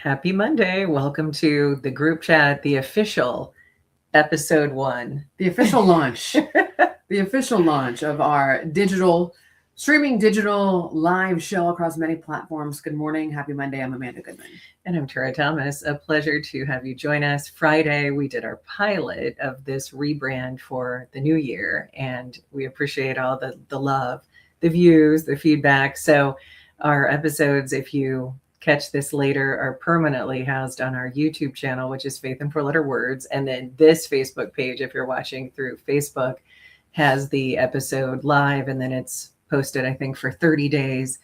Happy Monday. Welcome to the group chat, the official episode 1. The official launch. The official launch of our streaming digital live show across many platforms. Good morning. Happy Monday. I'm Amanda Goodman. And I'm Tara Thomas. A pleasure to have you join us. Friday, we did our pilot of this rebrand for the new year, and we appreciate all the love, the views, the feedback. So our episodes, if you catch this later, are permanently housed on our YouTube channel, which is Faith in 4-Letter Words. And then this Facebook page, if you're watching through Facebook, has the episode live, and then it's posted, I think, for 30 days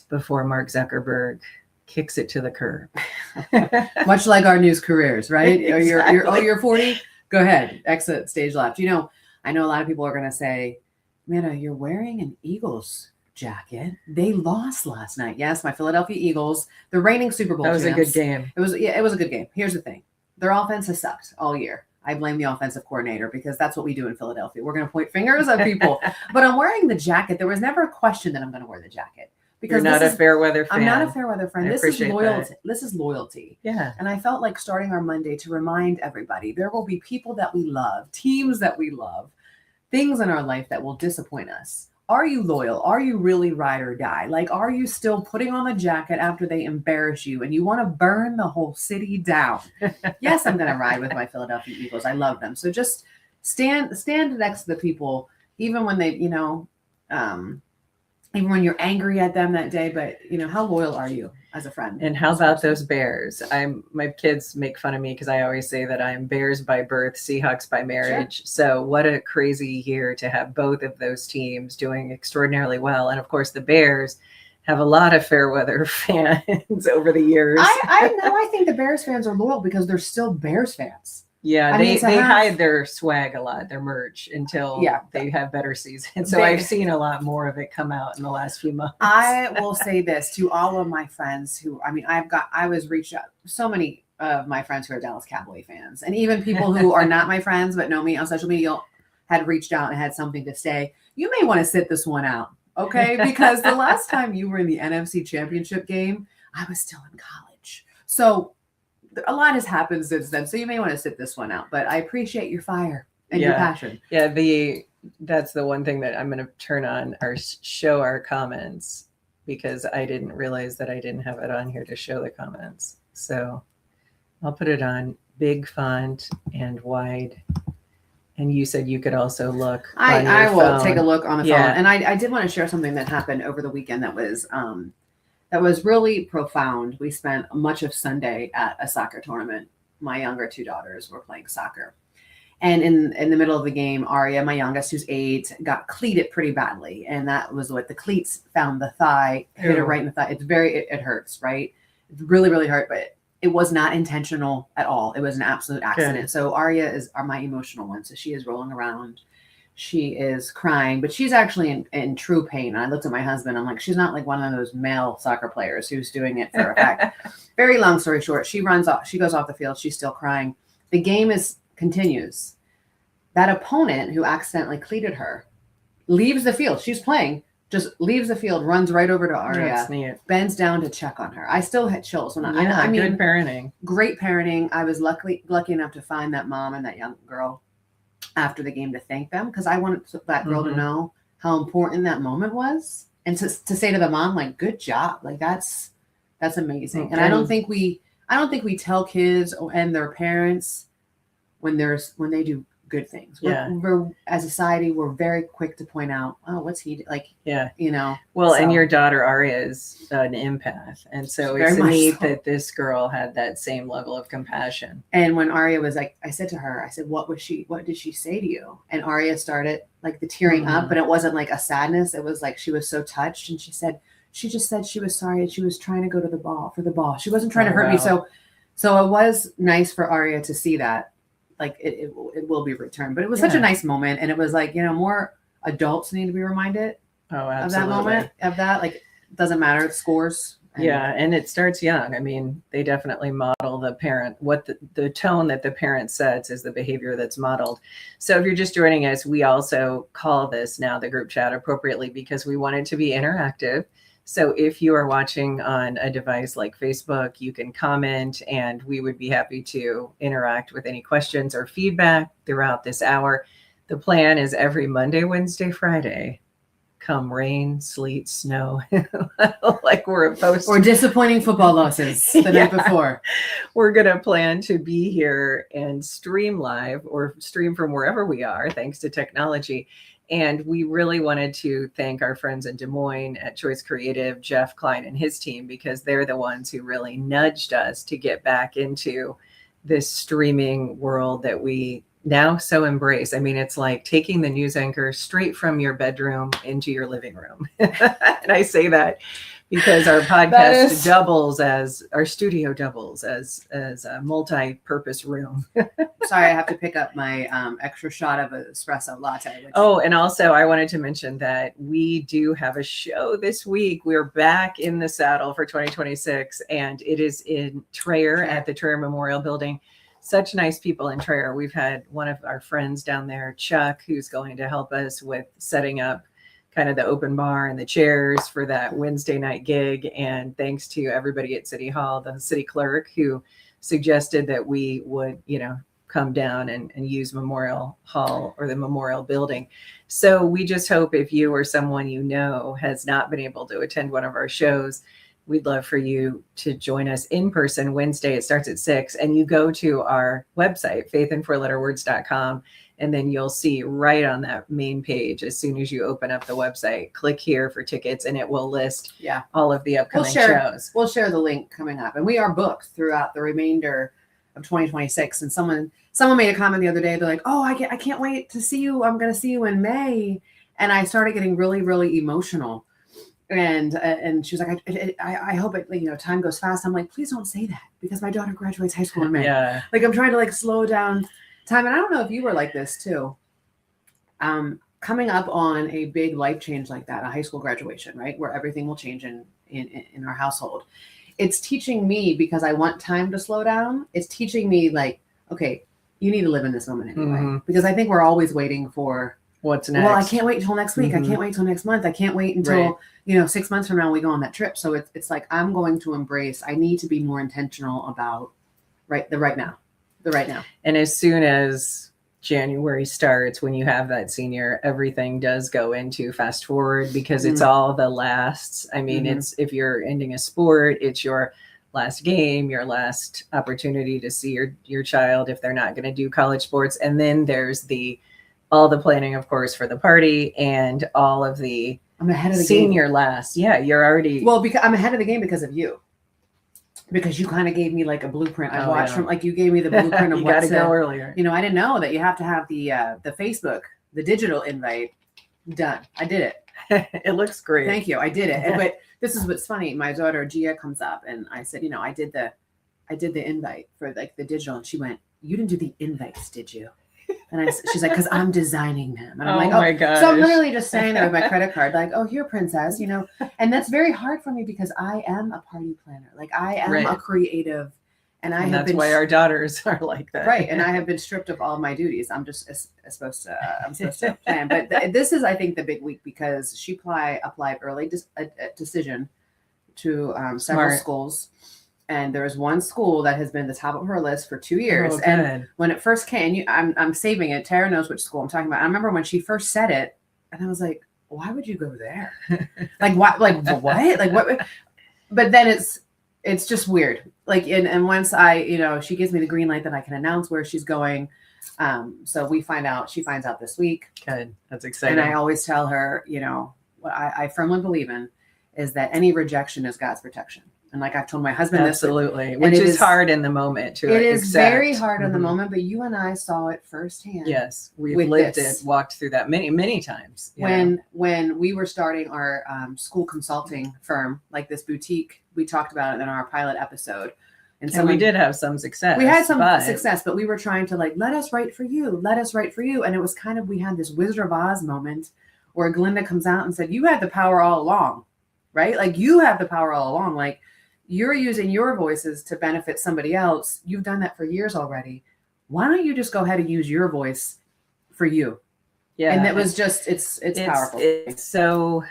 before Mark Zuckerberg kicks it to the curb. Much like our news careers, right? Exactly. You're 40? Go ahead. Exit stage left. I know a lot of people are going to say, Amanda, you're wearing an Eagles jacket. They lost last night. Yes, my Philadelphia Eagles, the reigning Super Bowl champs. That was a good game. It was a good game. Here's the thing. Their offense has sucked all year. I blame the offensive coordinator because that's what we do in Philadelphia. We're going to point fingers at people. But I'm wearing the jacket. There was never a question that I'm going to wear the jacket. Because you're not a fair weather fan. I'm not a fair weather friend. This is loyalty. That. This is loyalty. Yeah. And I felt like starting our Monday to remind everybody there will be people that we love, teams that we love, things in our life that will disappoint us. Are you loyal? Are you really ride or die? Like, are you still putting on the jacket after they embarrass you and you want to burn the whole city down? Yes, I'm going to ride with my Philadelphia Eagles. I love them. So just stand next to the people, even when they, even when you're angry at them that day, but how loyal are you as a friend? And how about those Bears? My kids make fun of me because I always say that I'm Bears by birth, Seahawks by marriage. Sure. So what a crazy year to have both of those teams doing extraordinarily well. And of course, the Bears have a lot of fair weather fans over the years. I think the Bears fans are loyal because they're still Bears fans. Yeah, they hide their swag a lot, their merch, until they have better seasons. So I've seen a lot more of it come out in the last few months. I will say this to all of my friends who, I was reached out, so many of my friends who are Dallas Cowboy fans, and even people who are not my friends but know me on social media had reached out and had something to say. You may want to sit this one out, okay? Because the last time you were in the NFC Championship game, I was still in college. So a lot has happened since then, so you may want to sit this one out, but I appreciate your fire and your passion. Yeah, that's the one thing that I'm going to turn on or show our comments, because I didn't realize that I didn't have it on here to show the comments. So I'll put it on big font and wide. And you said you could also look on your I will phone. Take a look on the phone. And I did want to share something that happened over the weekend that was really profound. We spent much of Sunday at a soccer tournament. My younger two daughters were playing soccer. And in the middle of the game, Aria, my youngest, who's 8, got cleated pretty badly. And that was what the cleats found the thigh, hit her right in the thigh. It hurts, right? It really, really hurt, but it was not intentional at all. It was an absolute accident. Okay. So Aria is my emotional one. So she is rolling around. She is crying, but she's actually in true pain. And I looked at my husband. I'm like, she's not like one of those male soccer players who's doing it for effect. Very long story short, she runs off. She goes off the field. She's still crying. The game continues. That opponent who accidentally cleated her leaves the field. She's playing, just leaves the field, runs right over to Aria, bends down to check on her. I still had chills when I mean, good parenting. Great parenting. I was lucky enough to find that mom and that young girl after the game to thank them, because I wanted that girl to know how important that moment was, and to say to the mom, like, good job, like that's amazing. Okay. And I don't think we tell kids and their parents when they do good things. We're as a society, we're very quick to point out, oh, what's he like? Yeah, Well, and your daughter Aria is an empath, and so it's neat that this girl had that same level of compassion. And when Aria was like, I said to her, what did she say to you? And Aria started like the tearing up, but it wasn't like a sadness. It was like she was so touched, and she just said she was sorry, and she was trying to go to the ball. She wasn't trying to hurt me. So it was nice for Aria to see that. Like it will be returned, but it was such a nice moment, and it was like, more adults need to be reminded of that moment, of that. Like, it doesn't matter, it scores. And it starts young. I mean, they definitely model the parent. What the tone that the parent sets is the behavior that's modeled. So if you're just joining us, we also call this now the group chat appropriately because we want it to be interactive. So if you are watching on a device like Facebook, you can comment, and we would be happy to interact with any questions or feedback throughout this hour. The plan is every Monday, Wednesday, Friday, come rain, sleet, snow, like we're supposed to. Or disappointing football losses the night before. We're going to plan to be here and stream live or stream from wherever we are, thanks to technology. And we really wanted to thank our friends in Des Moines at Choice Creative, Jeff Klein and his team, because they're the ones who really nudged us to get back into this streaming world that we now so embrace. I mean, it's like taking the news anchor straight from your bedroom into your living room. And I say that because our podcast doubles as our studio doubles as a multi-purpose room. Sorry, I have to pick up my extra shot of an espresso latte. Oh, and also I wanted to mention that we do have a show this week. We're back in the saddle for 2026, and it is in Traer at the Traer Memorial Building. Such nice people in Traer. We've had one of our friends down there, Chuck, who's going to help us with setting up kind of the open bar and the chairs for that Wednesday night gig. And thanks to everybody at City Hall, the city clerk, who suggested that we would, come down and use Memorial Hall or the Memorial Building. So we just hope if you or someone you know has not been able to attend one of our shows, we'd love for you to join us in person Wednesday. It starts at 6, and you go to our website, faithin4letterwords.com, and then you'll see right on that main page, as soon as you open up the website, click here for tickets, and it will list all of the upcoming shows. We'll share the link coming up, and we are booked throughout the remainder of 2026. And someone made a comment the other day. They're like, "Oh, I can't wait to see you. I'm going to see you in May." And I started getting really, really emotional. And she was like, I hope it, time goes fast. I'm like, please don't say that, because my daughter graduates high school in May. Yeah. Like, I'm trying to slow down time. And I don't know if you were like this too. Coming up on a big life change like that, a high school graduation, right? Where everything will change in our household. It's teaching me, because I want time to slow down. It's teaching me okay, you need to live in this moment anyway, because I think we're always waiting for what's next. Well, I can't wait until next week. I can't wait until next month. I can't wait until, 6 months from now we go on that trip. So it's like, I'm going to embrace, I need to be more intentional about the right now. And as soon as January starts, when you have that senior, everything does go into fast forward, because it's all the lasts. I mean, it's, if you're ending a sport, it's your last game, your last opportunity to see your child if they're not going to do college sports. And then there's all the planning, of course, for the party and all of the I'm ahead of the senior game. last. Yeah, you're already. Well, because I'm ahead of the game because of you. Because you kind of gave me a blueprint. I watched from you gave me the blueprint of you what got to go earlier. I didn't know that you have to have the Facebook, the digital invite done. I did it. It looks great. Thank you. I did it. But this is what's funny. My daughter Gia comes up and I said, I did the invite for the digital, and she went, "You didn't do the invites, did you?" And she's like, "Because I'm designing them." And I'm like, "Oh my god!" So I'm literally just saying there with my credit card, "Oh, here, princess," And that's very hard for me, because I am a party planner. I am a creative, and that's why our daughters are like that, right? And I have been stripped of all of my duties. I'm just supposed to plan. But this is, I think, the big week, because she applied early decision to several schools. And there is one school that has been the top of her list for 2 years. Oh, and when it first came, I'm saving it. Tara knows which school I'm talking about. I remember when she first said it, and I was like, "Why would you go there? What? What?" But then it's just weird. And once she gives me the green light that I can announce where she's going. So she finds out this week. Good. That's exciting. And I always tell her, what I firmly believe in is that any rejection is God's protection. And I've told my husband absolutely, which is hard in the moment to accept. It is very hard in the moment, but you and I saw it firsthand. Yes, we've lived it, walked through that many, many times. When we were starting our school consulting firm, this boutique, we talked about it in our pilot episode. And we did have some success. We had some success, but we were trying to let us write for you. Let us write for you. And it was we had this Wizard of Oz moment where Glinda comes out and said, "You had the power all along," right? You have the power all along. You're using your voices to benefit somebody else. You've done that for years already. Why don't you just go ahead and use your voice for you? Yeah. And that was just, it's powerful. It's so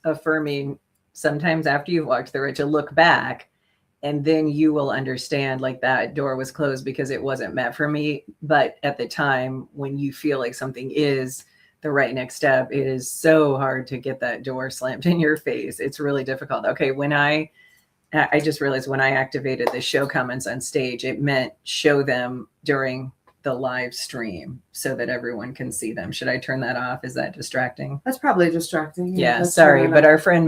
affirming sometimes after you've walked through it to look back, and then you will understand like that door was closed because it wasn't meant for me. But at the time when you feel like something is the right next step, it is so hard to get that door slammed in your face. It's really difficult. Okay, when I just realized when I activated the show comments on stage, it meant show them during the live stream so that everyone can see them. Should I turn that off? Is that distracting? That's probably distracting. Yeah, let's sorry. turn it But off. our friend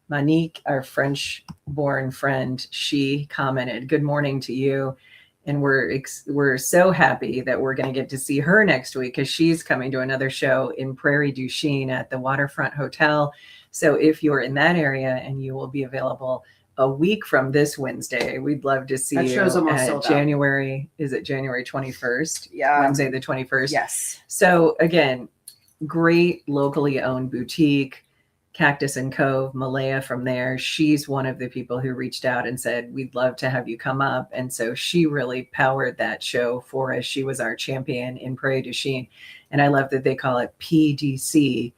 Monique, our French born friend, she commented, "Good morning to you." And we're so happy that we're going to get to see her next week because she's coming to another show in Prairie du Chien at the Waterfront Hotel. So if you're in that area and you will be available a week from this Wednesday, we'd love to see That you show's almost at sold out. January. Is it January 21st? Yeah. Wednesday the 21st. Yes. So again, great locally owned boutique, Cactus and Cove, Malaya from there. She's one of the people who reached out and said, we'd love to have you come up. And so she really powered that show for us. She was our champion in Prairie du Chien. And I love that they call it PDC.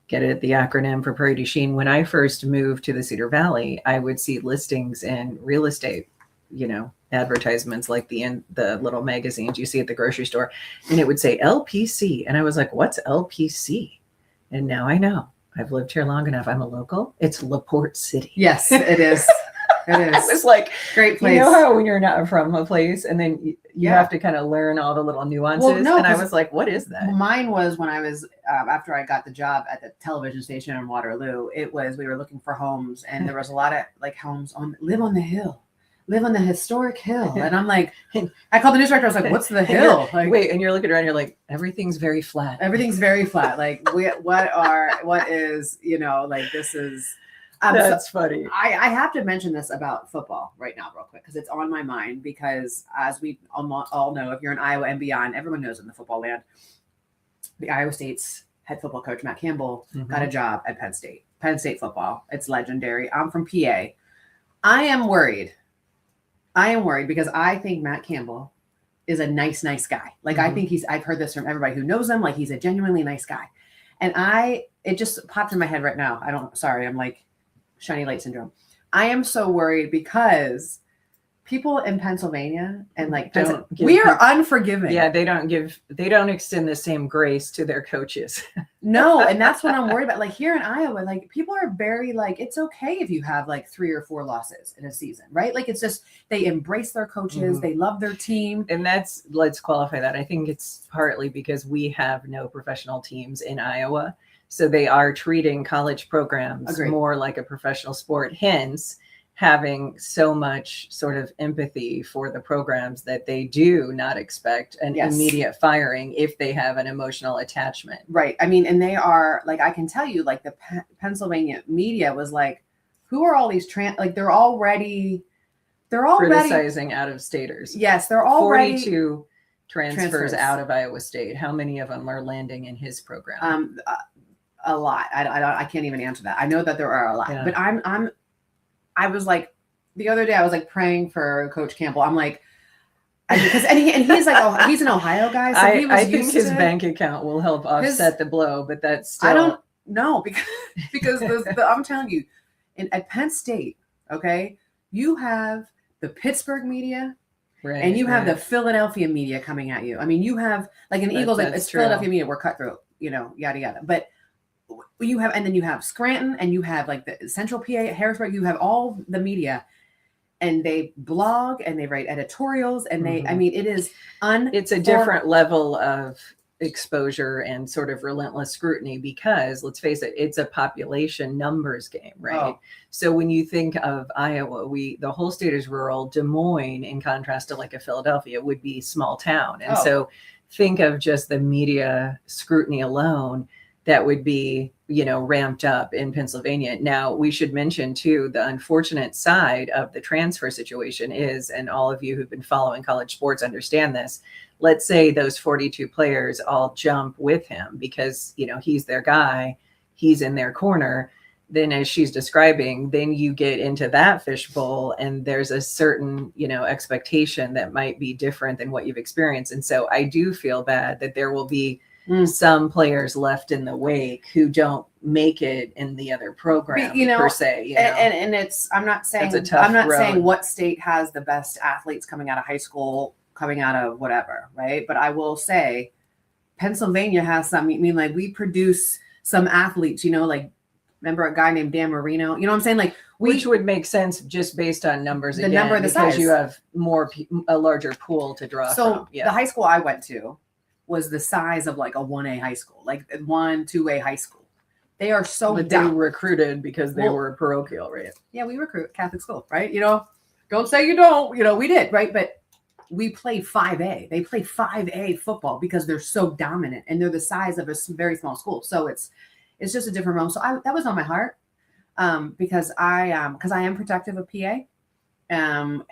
Get it, the acronym for Prairie du Chien. When I first moved to the Cedar Valley, I would see listings in real estate, advertisements like the little magazines you see at the grocery store. And it would say LPC. And I was like, what's LPC? And now I know. I've lived here long enough. I'm a local. It's LaPorte City. Yes, it is. It It is. was like, Great place. you know how when you're not from a place and then you Yeah. have to kind of learn all the little nuances. Well, no, and I 'cause- was like, what is that? Mine was when I was after I got the job at the television station in Waterloo. It was we were looking for homes, and there was a lot of like homes live on the hill, live on the historic hill, and I'm like, I called the news director. I was like, "What's the hill?" Like, Wait, and you're looking around, you're like, everything's very flat. everything's very flat. Like, what is like this is. So That's funny. I have to mention this about football right now, real quick, because it's on my mind. Because as we all know, if you're in Iowa and beyond, everyone knows in the football land, the Iowa State's head football coach, Matt Campbell, got a job at Penn State. Penn State football. It's legendary. I'm from PA. I am worried because I think Matt Campbell is a nice guy. Like, I think I've heard this from everybody who knows him. Like, he's a genuinely nice guy. And it just popped in my head right now. I'm like, shiny light syndrome. I am so worried because people in Pennsylvania and like we are unforgiving. Yeah, they don't extend the same grace to their coaches. No, and that's what I'm worried about. Like here in Iowa, like people are very like, it's okay if you have like 3 or 4 losses in a season, right? Like it's just they embrace their coaches, they love their team. And let's qualify that. I think it's partly because we have no professional teams in Iowa. So they are treating college programs more like a professional sport, hence having so much sort of empathy for the programs that they do not expect an immediate firing if they have an emotional attachment. Right. I mean, and they are like, I can tell you, like the Pennsylvania media was like, who are all these like they're already criticizing out-of-staters. Yes, they're already 42 transfers out of Iowa State. How many of them are landing in his program? A lot. I can't even answer that. I know that there are a lot, but I was like, the other day I was like praying for Coach Campbell. I'm like, because he's like, oh, he's an Ohio guy. So I think his bank account will help offset the blow, but that's still. I don't know because I'm telling you, at Penn State, okay, you have the Pittsburgh media. Right, and you have the Philadelphia media coming at you. I mean, you have like an Eagles, like it's Philadelphia media, we're cutthroat, yada yada. But you have, and then you have Scranton, and you have like the Central PA, Harrisburg. You have all the media, and they blog and they write editorials, and they. I mean, it is It's a different level of exposure and sort of relentless scrutiny because let's face it, it's a population numbers game, right? So when you think of Iowa, the whole state is rural. Des Moines, in contrast to like a Philadelphia, would be small town, and so think of just the media scrutiny alone that would be, ramped up in Pennsylvania. Now, we should mention too, the unfortunate side of the transfer situation is, and all of you who've been following college sports understand this, let's say those 42 players all jump with him because, he's their guy, he's in their corner. Then as she's describing, then you get into that fishbowl and there's a certain, expectation that might be different than what you've experienced. And so I do feel bad that there will be some players left in the wake who don't make it in the other program per se. You know? And it's I'm not saying what state has the best athletes coming out of high school, coming out of whatever, right? But I will say Pennsylvania has some. I mean, like we produce some athletes, you know, like remember a guy named Dan Marino? You know what I'm saying? Like which would make sense just based on numbers. The number, the because size. You have a larger pool to draw from. So the high school I went to was the size of like a 1A high school, like 1, 2A high school. They are so but they recruited because they were parochial, right? Yeah, we recruit Catholic school, right? You know, don't say you don't. You know, we did, right? But we play 5A. They play 5A football because they're so dominant and they're the size of a very small school. So it's just a different realm. So that was on my heart because I am protective of PA, and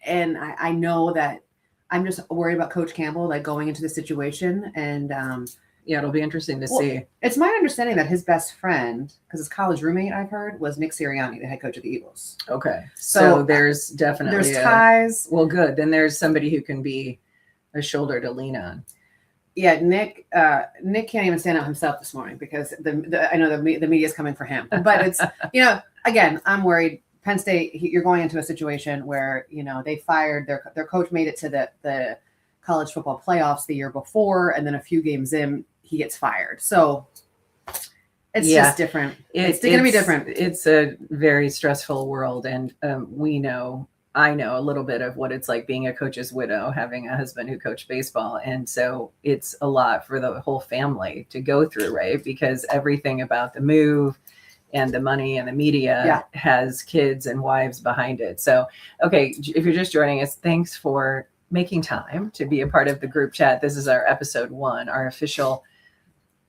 I know that I'm just worried about Coach Campbell like going into the situation and. It'll be interesting to see. It's my understanding that his best friend, because his college roommate, I've heard, was Nick Sirianni, the head coach of the Eagles. Okay. So there's definitely ties. Well, good. Then there's somebody who can be a shoulder to lean on. Yeah, Nick can't even stand up himself this morning because I know the media is coming for him. But it's, you know, again, I'm worried. Penn State, you're going into a situation where, you know, they fired their coach, made it to the college football playoffs the year before, and then a few games in, he gets fired. So it's just different. It's going to be different. It's a very stressful world. And I know a little bit of what it's like being a coach's widow, having a husband who coached baseball. And so it's a lot for the whole family to go through, right? Because everything about the move and the money and the media has kids and wives behind it. So, okay, if you're just joining us, thanks for making time to be a part of the group chat. This is our episode 1, our official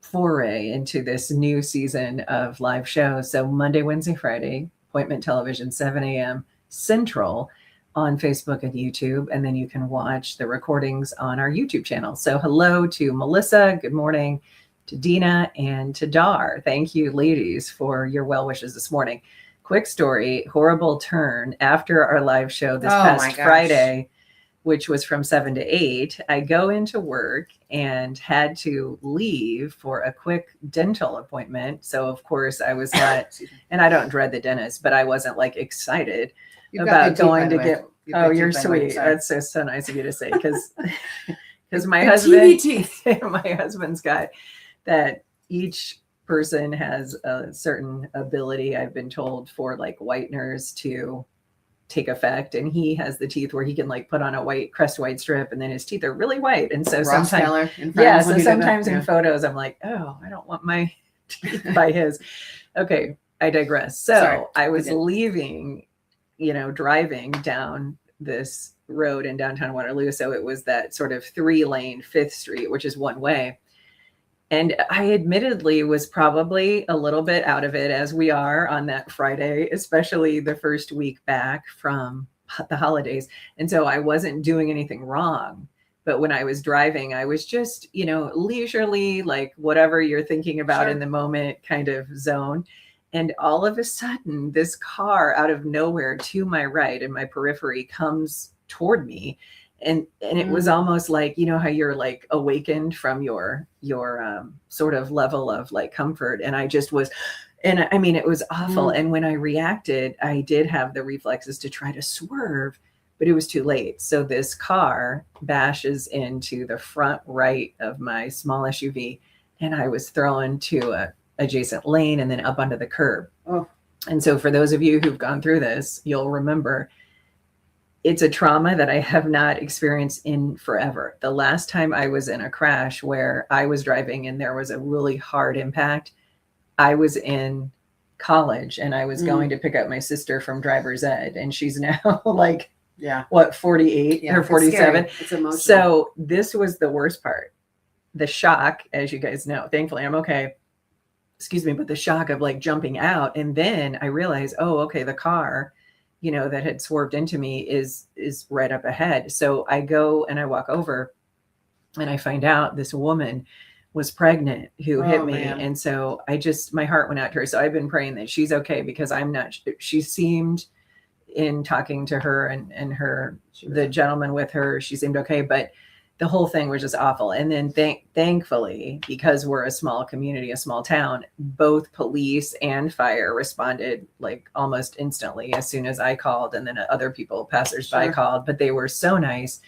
foray into this new season of live shows. So Monday, Wednesday, Friday, Appointment Television, 7 a.m. Central on Facebook and YouTube. And then you can watch the recordings on our YouTube channel. So hello to Melissa. Good morning to Dina and to Dar. Thank you, ladies, for your well wishes this morning. Quick story, horrible turn after our live show this past Friday, which was from 7 to 8, I go into work and had to leave for a quick dental appointment. So of course I was not, and I don't dread the dentist, but I wasn't like excited about going to get, you're sweet. That's so nice of you to say. Cause my husband's got that each person has a certain ability, I've been told, for like whiteners to take effect, and he has the teeth where he can like put on a white strip and then his teeth are really white. And so sometimes in photos I'm like, oh, I don't want my teeth by his. Okay, I digress. So I was leaving, driving down this road in downtown Waterloo. So it was that sort of 3-lane 5th Street, which is one way. And I admittedly was probably a little bit out of it, as we are on that Friday, especially the first week back from the holidays. And so I wasn't doing anything wrong. But when I was driving, I was just, leisurely, like whatever you're thinking about in the moment kind of zone. And all of a sudden, this car out of nowhere to my right in my periphery comes toward me. And it was almost like, how you're like awakened from your sort of level of like comfort. And I just was, and I mean, it was awful. And when I reacted, I did have the reflexes to try to swerve, but it was too late. So this car bashes into the front right of my small SUV, and I was thrown to a adjacent lane and then up onto the curb. Oh. And so for those of you who've gone through this, you'll remember it's a trauma that I have not experienced in forever. The last time I was in a crash where I was driving and there was a really hard impact, I was in college and I was going to pick up my sister from driver's ed, and she's now like, 48 or 47. It's emotional. So this was the worst part. The shock, as you guys know, thankfully I'm okay. Excuse me, but the shock of like jumping out. And then I realized, the car, that had swerved into me is right up ahead. So I go and I walk over and I find out this woman was pregnant who hit me. Man. And so my heart went out to her. So I've been praying that she's okay, because I'm not, she seemed, in talking to her and the gentleman with her, she seemed okay. But the whole thing was just awful. And then thankfully, because we're a small community, a small town, both police and fire responded like almost instantly as soon as I called, and then other people, passersby, Sure. called. But they were so nice.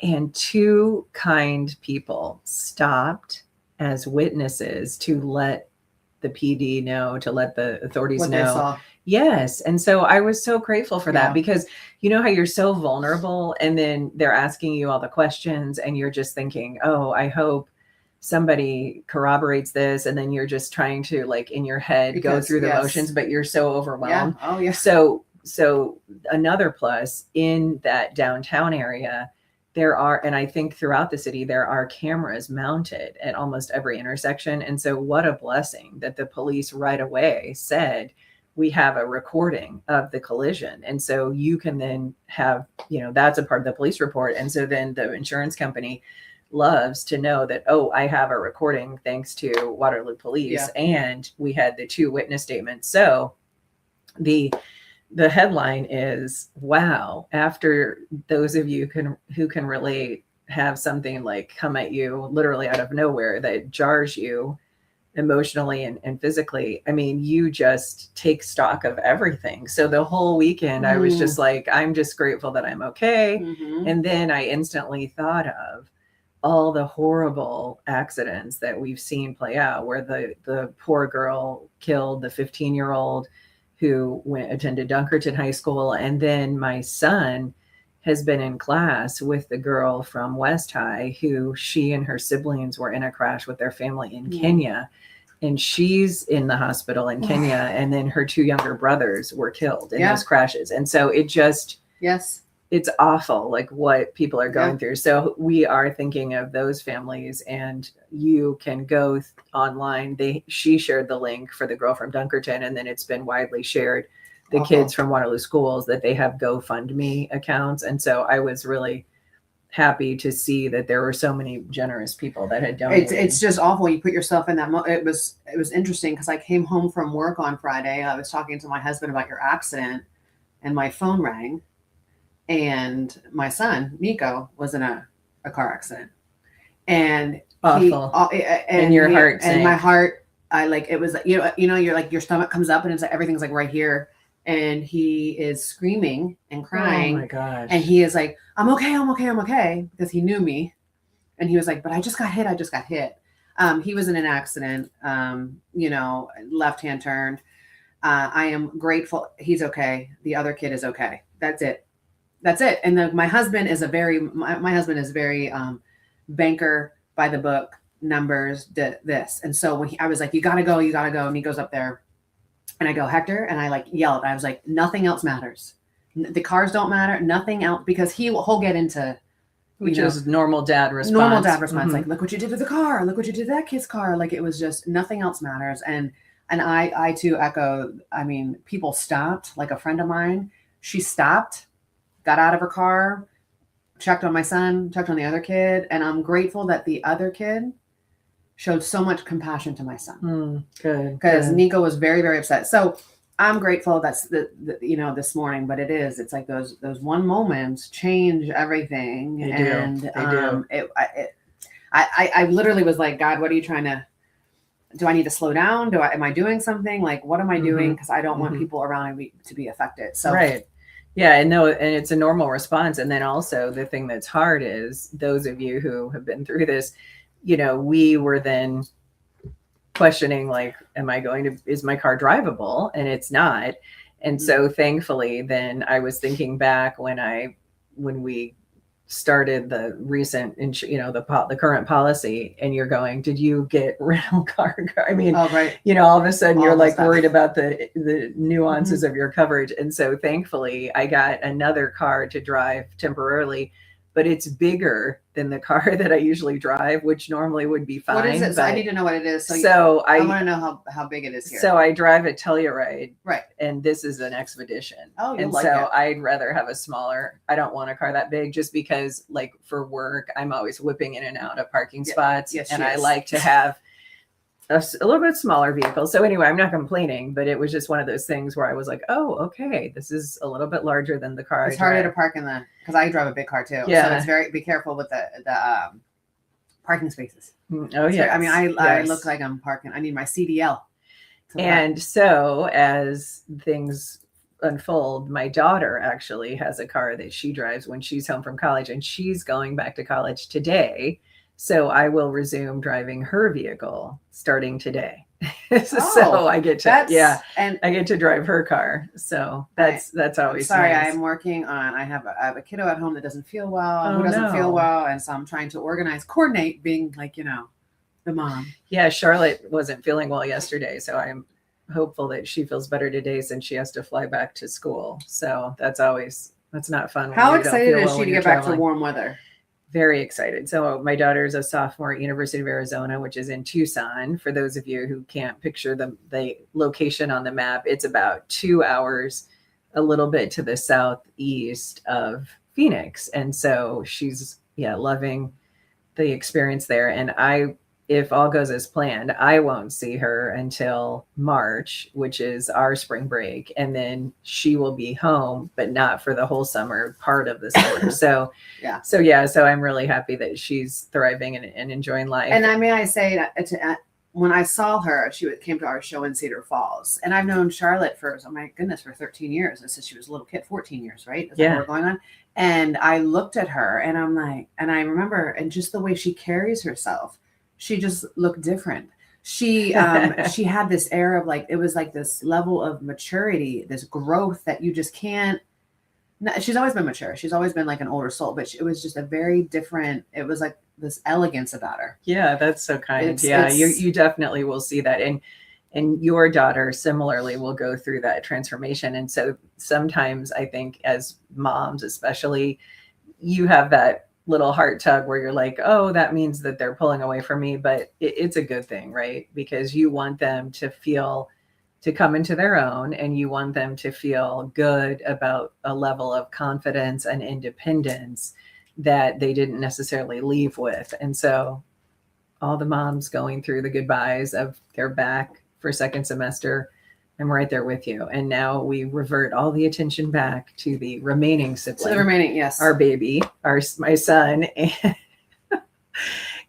And two kind people stopped as witnesses to let the PD know, to let the authorities What they know. saw. Yes. And so I was so grateful for that, Yeah. because you know how you're so vulnerable, and then they're asking you all the questions and you're just thinking, oh, I hope somebody corroborates this. And then you're just trying to, like, in your head, go Because, through the yes. motions, but you're so Yeah. overwhelmed. Oh yeah. So another plus in that downtown area, there are, and I think throughout the city, there are cameras mounted at almost every intersection. And so what a blessing that the police right away said, we have a recording of the collision. And so you can then have, that's a part of the police report. And so then the insurance company loves to know that, oh, I have a recording thanks to Waterloo Police. Yeah. And we had the 2 witness statements. So the headline is, wow, after those of you who can relate have something like come at you literally out of nowhere that jars you emotionally and physically. I mean, you just take stock of everything. So the whole weekend I was just like, I'm just grateful that I'm okay. Mhm. And then I instantly thought of all the horrible accidents that we've seen play out, where the poor girl killed the 15-year-old who attended Dunkerton High School. And then my son has been in class with the girl from West High who she and her siblings were in a crash with their family in Kenya. And she's in the hospital in Kenya. And then her 2 younger brothers were killed in those crashes. And so it just, it's awful, like what people are going through. So we are thinking of those families, and you can go online. She shared the link for the girl from Dunkerton, and then it's been widely shared, the kids from Waterloo schools, that they have GoFundMe accounts. And so I was really happy to see that there were so many generous people that had donated. It's just awful. You put yourself in that it was interesting because I came home from work on Friday. I was talking to my husband about your accident, and my phone rang. And my son, Nico, was in a car accident. And awful. And your heart sank. And my heart, it was, you're like, your stomach comes up and it's like, everything's like right here. And he is screaming and crying. Oh my gosh. And he is like, I'm okay. Because he knew me. And he was like, but I just got hit. He was in an accident, left-hand turned. I am grateful. He's okay. The other kid is okay. That's it. And my husband is my husband is very banker, by the book, numbers, this. And so when I was like, you gotta go. And he goes up there and I go, Hector, and I yelled. I was like, nothing else matters. The cars don't matter. Nothing else, because he'll get into, which is normal dad response. Mm-hmm. Like, look what you did to the car. Look what you did to that kid's car. Like, it was just, nothing else matters. And I too echo, I mean, people stopped. Like a friend of mine, she stopped, got out of her car, checked on my son, checked on the other kid. And I'm grateful that the other kid showed so much compassion to my son. Good. Because Nico was very, very upset. So I'm grateful that's this morning, but it's like those one moments change everything. They do. They do. I literally was like, God, what are you trying to, do I need to slow down? Am I doing something? Like, what am I doing? Because I don't want people around me to be affected. So right. Yeah, and it's a normal response. And then also the thing that's hard is those of you who have been through this, we were then questioning, like, is my car drivable? And it's not. And so thankfully, then I was thinking back when we started the recent, the current policy, and you're going, did you get rental car? I mean, right. All of a sudden All you're like stuff. worried about the nuances of your coverage. And so thankfully I got another car to drive temporarily, but it's bigger than the car that I usually drive, which normally would be fine. What is it? So I need to know what it is. I want to know how big it is here. So I drive a Telluride, right? And this is an Expedition. Oh, and like so it. I'd rather have a smaller. I don't want a car that big, just because, like, for work, I'm always whipping in and out of parking spots, and I like to have a little bit smaller vehicle. So anyway, I'm not complaining, but it was just one of those things where I was like, oh, okay, this is a little bit larger than the car. It's harder to park in because I drive a big car too. Yeah. So it's be careful with the parking spaces. Oh yeah. I mean, I look like I'm parking. I need my CDL. And so as things unfold, my daughter actually has a car that she drives when she's home from college, and she's going back to college today. So I will resume driving her vehicle starting today. So I get to, and I get to drive her car. So that's always sorry. nice. I'm working on, I have a kiddo at home that doesn't feel well, who doesn't feel well. And so I'm trying to coordinate being like, the mom. Yeah. Charlotte wasn't feeling well yesterday. So I'm hopeful that she feels better today since she has to fly back to school. So that's not fun. How excited is she to get back to warm weather? Very excited. So my daughter's a sophomore at University of Arizona, which is in Tucson. For those of you who can't picture the location on the map, it's about 2 hours, a little bit to the southeast of Phoenix. And so she's loving the experience there. And if all goes as planned, I won't see her until March, which is our spring break. And then she will be home, but not for the whole summer, part of the summer. So I'm really happy that she's thriving and enjoying life. And I say that when I saw her, she came to our show in Cedar Falls. And I've known Charlotte for 13 years. I said she was a little kid, 14 years, right? Is that what we're going on? And I looked at her and I'm like, and I remember, and just the way she carries herself, she just looked different. She had this air of like, it was like this level of maturity, this growth that you just can't. She's always been mature. She's always been like an older soul, but it was just a very different. It was like this elegance about her. Yeah, that's so kind. You definitely will see that, and your daughter similarly will go through that transformation. And so sometimes I think as moms, especially, you have that little heart tug where you're like, oh, that means that they're pulling away from me, but it's a good thing, right? Because you want them to come into their own, and you want them to feel good about a level of confidence and independence that they didn't necessarily leave with. And so all the moms going through the goodbyes of they're back for second semester, I'm right there with you. And now we revert all the attention back to the remaining sibling. Yes. Our baby, my son.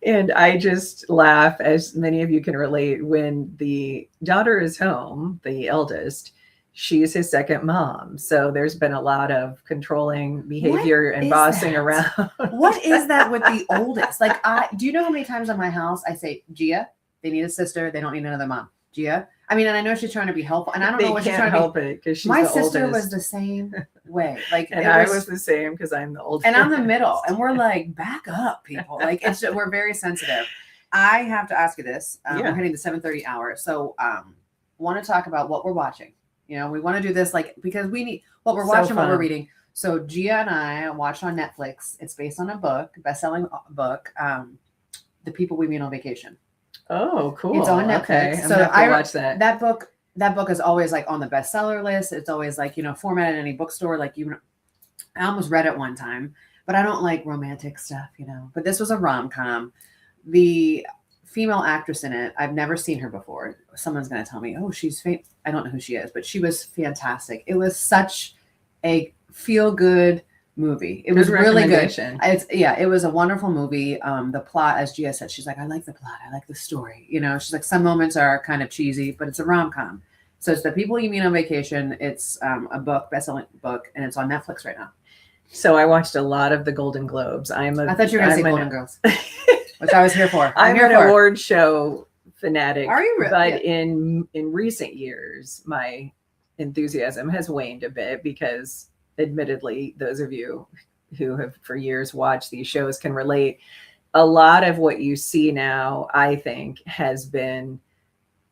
And I just laugh, as many of you can relate, when the daughter is home, the eldest, she's his second mom. So there's been a lot of controlling behavior and bossing around. What is that with the oldest? Like, do you know how many times in my house I say, Gia, they need a sister. They don't need another mom. Gia. I mean, and I know she's trying to be helpful, and I don't know what she's trying to help it because she's my sister oldest. Was the same way. Like, and I was the same because I'm the oldest, and I'm the middle, and we're like, back up, people. Like, we're very sensitive. I have to ask you this. We're hitting the 7:30 hour, so want to talk about what we're watching. We want to do this because we need what we're watching, what we're reading. So Gia and I watched on Netflix. It's based on a book, best-selling book, The People We Meet on Vacation. Oh, cool. It's on Netflix. Okay. So I watch that. That book is always like on the bestseller list. It's always like, formatted in any bookstore. Like I almost read it one time, but I don't like romantic stuff, but this was a rom-com. The female actress in it, I've never seen her before. Someone's going to tell me, oh, she's famous. I don't know who she is, but she was fantastic. It was such a feel-good movie. It was really good. It was a wonderful movie. The plot, as Gia said, she's like, I like the plot. I like the story. She's like, some moments are kind of cheesy, but it's a rom-com. So it's The People You Meet on Vacation. It's a book, best-selling book, and it's on Netflix right now. So I watched a lot of the Golden Globes. I thought you were going to say Golden Girls, which I was here for. I'm an award show fanatic. Are you really? But in recent years, my enthusiasm has waned a bit because, admittedly, those of you who have for years watched these shows can relate. A lot of what you see now, I think, has been,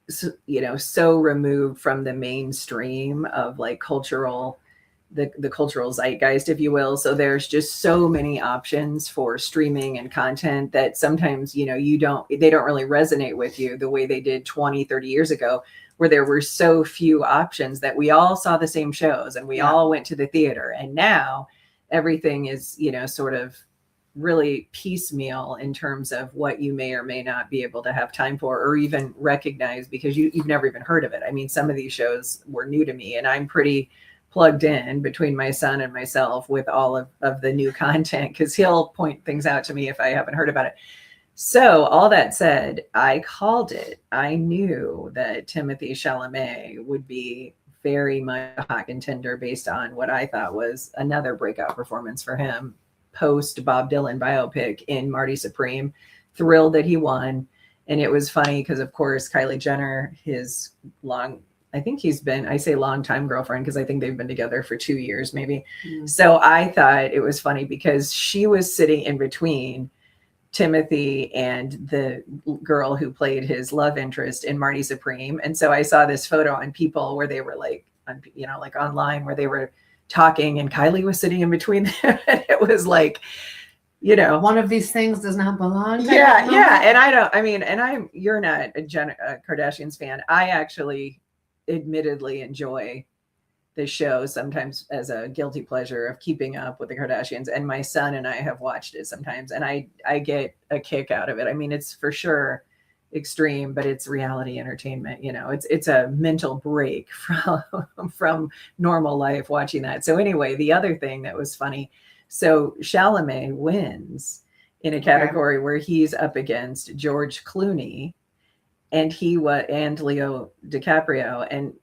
so removed from the mainstream of like the cultural zeitgeist, if you will. So there's just so many options for streaming and content that sometimes, they don't really resonate with you the way they did 20, 30 years ago, where there were so few options that we all saw the same shows and we all went to the theater. And now everything is, sort of really piecemeal in terms of what you may or may not be able to have time for or even recognize because you've never even heard of it. I mean, some of these shows were new to me, and I'm pretty plugged in between my son and myself with all of the new content, because he'll point things out to me if I haven't heard about it. So all that said, I called it. I knew that Timothy Chalamet would be very much a hot contender based on what I thought was another breakout performance for him post Bob Dylan biopic in Marty Supreme. Thrilled that he won. And it was funny because, of course, Kylie Jenner, his I think he's been, I say long time girlfriend because I think they've been together for 2 years maybe. So I thought it was funny because she was sitting in between Timothy and the girl who played his love interest in Marty Supreme. And so I saw this photo on People where they were like, like online where they were talking and Kylie was sitting in between them. And it was like, one of these things does not belong. Yeah. And you're not a Kardashians fan. I actually admittedly enjoy the show sometimes as a guilty pleasure of keeping up with the Kardashians, and my son and I have watched it sometimes and I get a kick out of it. I mean, it's for sure extreme, but it's reality entertainment. It's a mental break from normal life watching that. So anyway, the other thing that was funny, so Chalamet wins in a category where he's up against George Clooney and Leo DiCaprio, and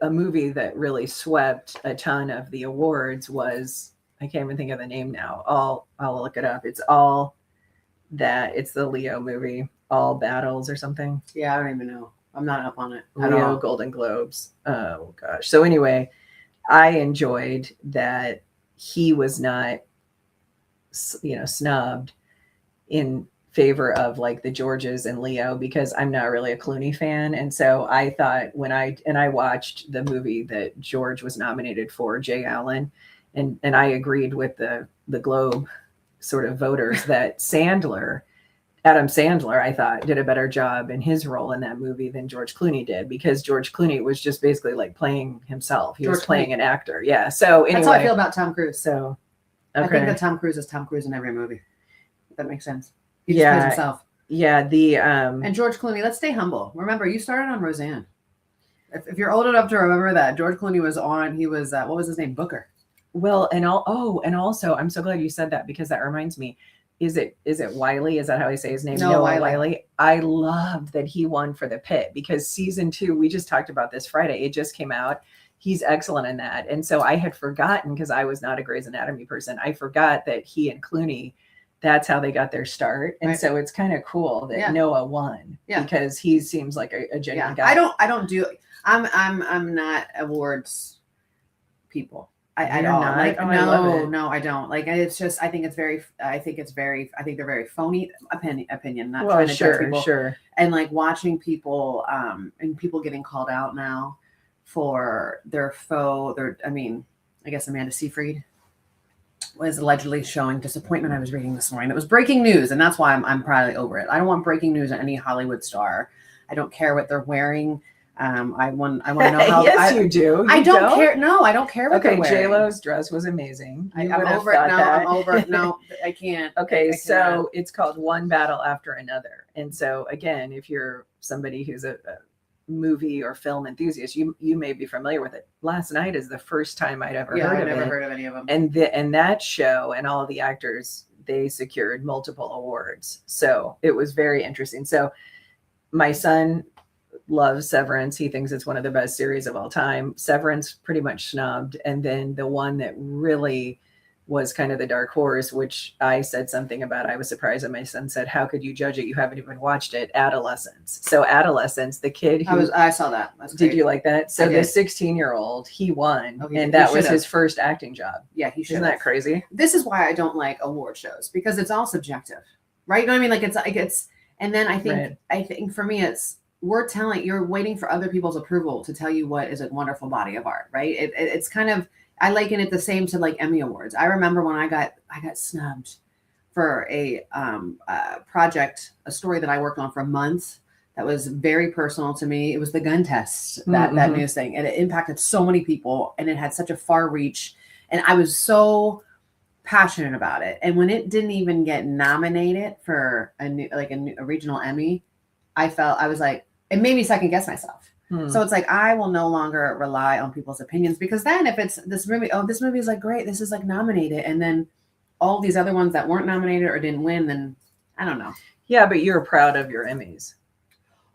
a movie that really swept a ton of the awards was, I can't even think of the name now. I'll look it up. It's the Leo movie, All Battles or something. Yeah, I don't even know. I'm not up on it. Leo Golden Globes. Oh gosh. So anyway, I enjoyed that he was not, snubbed in favor of like the Georges and Leo, because I'm not really a Clooney fan. And so I thought I watched the movie that George was nominated for, Jay Allen, and I agreed with the Globe sort of voters that Adam Sandler, I thought, did a better job in his role in that movie than George Clooney did, because George Clooney was just basically like playing himself. He was playing an actor. Yeah. So anyway. That's how I feel about Tom Cruise. So okay. I think that Tom Cruise is Tom Cruise in every movie. If that makes sense. He just plays himself. Yeah. And George Clooney, let's stay humble. Remember, you started on Roseanne. If you're old enough to remember that, George Clooney was on, he was, what was his name? Booker. Well, and also, I'm so glad you said that, because that reminds me, is it Wiley? Is that how I say his name? No, Wiley. I loved that he won for The Pit, because season 2, we just talked about this Friday. It just came out. He's excellent in that. And so I had forgotten, because I was not a Grey's Anatomy person. I forgot that he and Clooney, that's how they got their start. And so it's kind of cool that Noah won, because he seems like a genuine guy. I'm not awards people. I don't not? like, Oh, no, I don't like. It's just, I think they're very phony opinion. Not trying to judge people. Sure. And like watching people, and people getting called out now for their I guess Amanda Seyfried was allegedly showing disappointment. I was reading this morning. It was breaking news, and that's why I'm probably over it. I don't want breaking news on any Hollywood star. I don't care what they're wearing. I want to know how. Yes, you do. I don't care. No, I don't care what they're wearing. J-Lo's dress was amazing. I'm over it. No, I'm over it. No, I can't. Okay, so it's called One Battle After Another. And so again, if you're somebody who's a movie or film enthusiast, you may be familiar with it. Last Night is the first time I'd ever heard of it. I've never heard of any of them. And that show and all of the actors, they secured multiple awards. So it was very interesting. So my son loves Severance. He thinks it's one of the best series of all time. Severance pretty much snubbed. And then the one that really was kind of the dark horse, which I said something about, I was surprised that my son said, how could you judge it? You haven't even watched it. Adolescence. So Adolescence, the kid who I saw that. Did you like that? So the 16-year-old, he won, and that was his first acting job. Yeah, he should. Isn't that crazy? This is why I don't like award shows, because it's all subjective, right? You know what I mean? Like it's, and then I think for me, you're waiting for other people's approval to tell you what is a wonderful body of art, right? It's kind of, I liken it the same to like Emmy Awards. I remember when I got snubbed for a project, a story that I worked on for months that was very personal to me. It was the gun test, that news thing, and it impacted so many people, and it had such a far reach, and I was so passionate about it. And when it didn't even get nominated for a regional Emmy, I was like, it made me second guess myself. So it's like I will no longer rely on people's opinions, because then if it's this movie, oh, this movie is like great, this is like nominated, and then all these other ones that weren't nominated or didn't win, then I don't know. Yeah, but you're proud of your Emmys.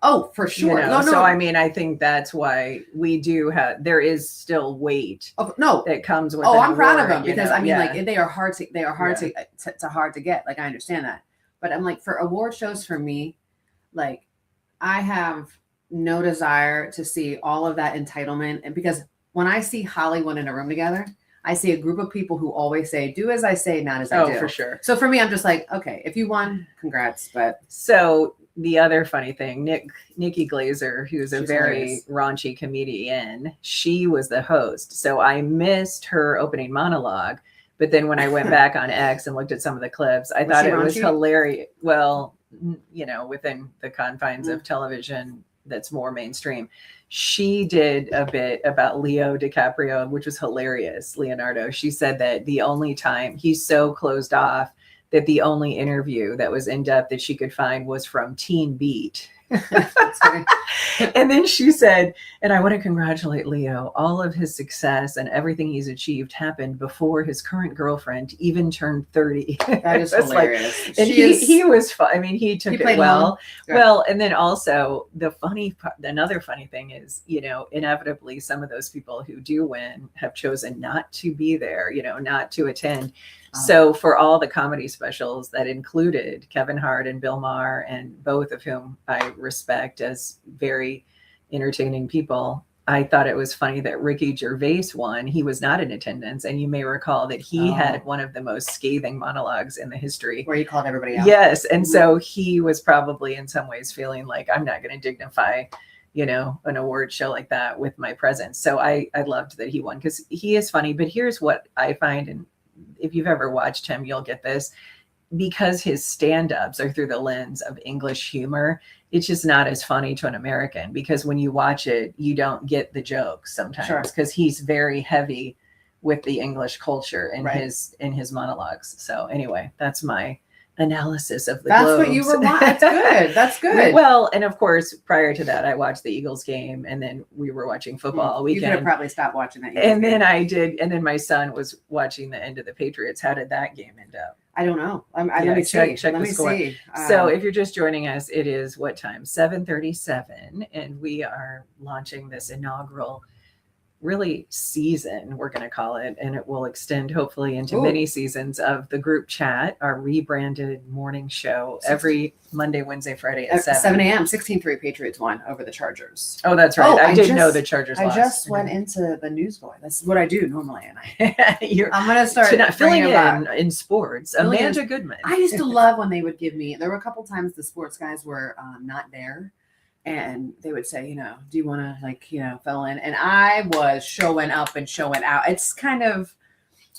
Oh, for sure. No. So I mean, I think that's why we do have. There is still weight. Oh, no, that comes with. I'm proud of them, because I mean, like they are hard to hard to get. Like I understand that, but I'm like, for award shows, for me, like I have no desire to see all of that entitlement. And because when I see Hollywood in a room together, I see a group of people who always say, do as I say, not as I do. Oh, for sure. So for me, I'm just like, okay, if you won, congrats. But so the other funny thing, Nikki Glazer, who's a very hilarious. Raunchy comedian, she was the host. So I missed her opening monologue. But then when I went back on X and looked at some of the clips, I thought it was hilarious. Well, within the confines of television that's more mainstream. She did a bit about Leo DiCaprio, which was hilarious. Leonardo. She said that the only time he's so closed off that the only interview that was in depth that she could find was from Teen Beat. And then she said, and I want to congratulate Leo. All of his success and everything he's achieved happened before his current girlfriend even turned 30. That is hilarious. Like, and he was fun. I mean, he took it well. Well, and then also another funny thing is, inevitably some of those people who do win have chosen not to be there, not to attend. So for all the comedy specials that included Kevin Hart and Bill Maher, and both of whom I respect as very entertaining people, I thought it was funny that Ricky Gervais won. He was not in attendance. And you may recall that he had one of the most scathing monologues in the history. Where he called everybody out. Yes. And so he was probably in some ways feeling like, I'm not going to dignify an award show like that with my presence. So I loved that he won, because he is funny. But here's what I find, and if you've ever watched him, you'll get this, because his stand-ups are through the lens of English humor. It's just not as funny to an American, because when you watch it, you don't get the jokes sometimes, because he's very heavy with the English culture in his monologues. So anyway, that's my analysis of the Globes. What you were watching. That's good. That's good. Well, and of course, prior to that, I watched the Eagles game, and then we were watching football all weekend. You could have probably stopped watching that. And then I did. And then my son was watching the end of the Patriots. How did that game end up? I don't know. Let me check see. Let me see. So if you're just joining us, it is what time? 7:37, and we are launching this inaugural season, we're going to call it, and it will extend hopefully into many seasons of the group chat, our rebranded morning show every Monday, Wednesday, Friday at 7 a.m. 16-3 Patriots won over the Chargers. Oh, that's right. I did know the Chargers lost. I just went into the news boy. That's what I do normally. And I'm going to start filling in sports. Amanda Goodman. I used to love when they would give me, there were a couple times the sports guys were not there. And they would say, do you want to fill in? And I was showing up and showing out. It's kind of,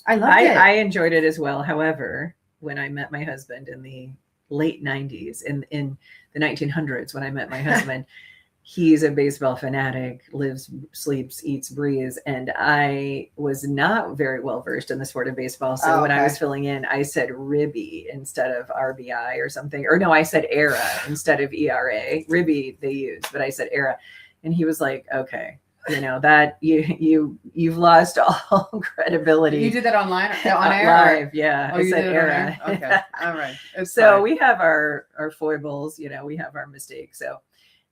I loved it. I enjoyed it as well. However, when I met my husband in the late 90s, in the 1900s, when I met my husband, he's a baseball fanatic, lives, sleeps, eats, breathes. And I was not very well versed in the sport of baseball. So when I was filling in, I said Ribby instead of RBI or something. Or no, I said ERA instead of ERA. Ribby they use, but I said ERA. And he was like, okay, that you've lost all credibility. You did that online on air? Live, yeah. I said ERA. Okay. All right. So we have our foibles, we have our mistakes. So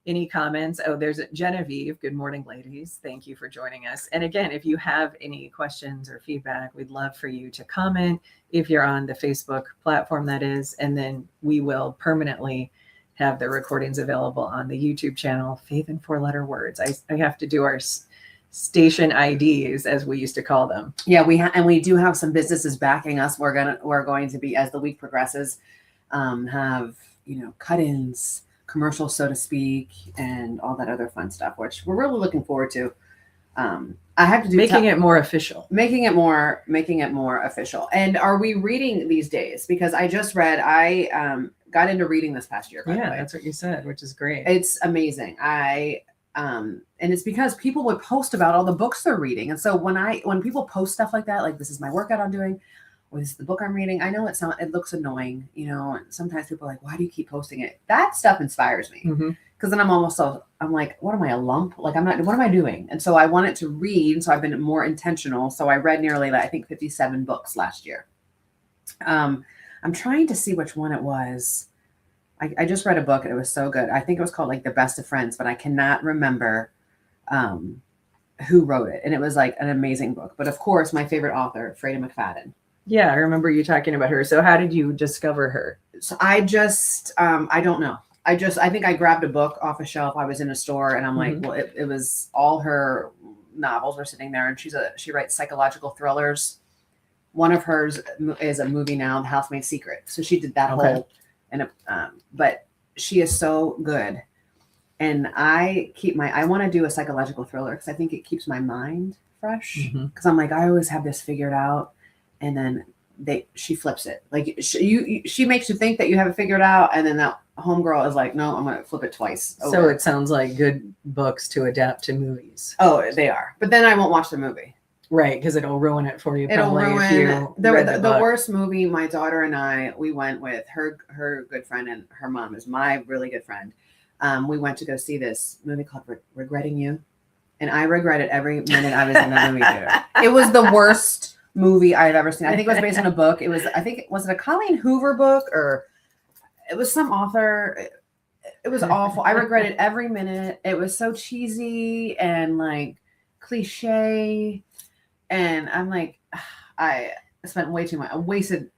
any comments? Oh, there's Genevieve. Good morning, ladies. Thank you for joining us. And again, if you have any questions or feedback, we'd love for you to comment if you're on the Facebook platform, that is. And then we will permanently have the recordings available on the YouTube channel, Faith in 4-Letter Words. I have to do our station IDs, as we used to call them. Yeah, we do have some businesses backing us. We're going to be, as the week progresses, have cut-ins, commercials, so to speak, and all that other fun stuff, which we're really looking forward to. I have to do making it more official. Making it more official. And are we reading these days? Because I just read, I got into reading this past year. Yeah, that's what you said, which is great. It's amazing. And it's because people would post about all the books they're reading. And so when people post stuff like that, like this is my workout I'm doing, or this is the book I'm reading, I know it looks annoying, and sometimes people are like, why do you keep posting it? That stuff inspires me. Mm-hmm. Because then I'm like, what am I, a lump? Like, what am I doing? And so I wanted to read. So I've been more intentional. So I read nearly, I think, 57 books last year. I'm trying to see which one it was. I just read a book and it was so good. I think it was called like The Best of Friends, but I cannot remember who wrote it. And it was like an amazing book. But of course, my favorite author, Freida McFadden. Yeah, I remember you talking about her. So how did you discover her? So I just, I don't know. I think I grabbed a book off a shelf. I was in a store and I'm like, well, it was all her novels were sitting there, and she writes psychological thrillers. One of hers is a movie now, The Housemaid's Secret. So she did that whole, but she is so good. And I want to do a psychological thriller because I think it keeps my mind fresh. Because I'm like, I always have this figured out, and then she flips it. Like she makes you think that you have it figured out, and then that homegirl is like, no, I'm going to flip it twice over. So it sounds like good books to adapt to movies. Oh, they are. But then I won't watch the movie. Right, because it'll ruin it for you. It'll ruin if you the worst movie. My daughter and I, we went with her good friend, and her mom is my really good friend. We went to go see this movie called Regretting You, and I regretted every minute I was in the movie theater. It was the worst movie I've ever seen. I think it was based on a book. Was it a Colleen Hoover book, or it was some author? It was awful. I regretted every minute. It was so cheesy and like cliche. And I'm like, I spent way too much. I wasted,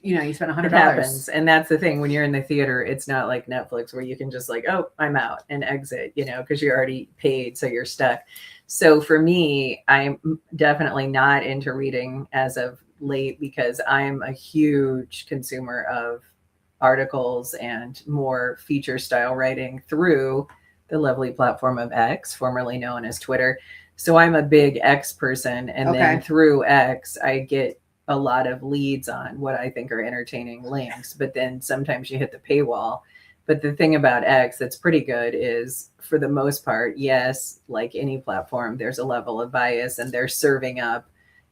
you spent $100. It happens. And that's the thing. When you're in the theater, it's not like Netflix where you can just like, oh, I'm out and exit, because you're already paid. So you're stuck. So for me, I'm definitely not into reading as of late because I'm a huge consumer of articles and more feature style writing through the lovely platform of X, formerly known as Twitter. So I'm a big X person. And then through X, I get a lot of leads on what I think are entertaining links. But then sometimes you hit the paywall. But the thing about X that's pretty good is, for the most part, yes, like any platform, there's a level of bias and they're serving up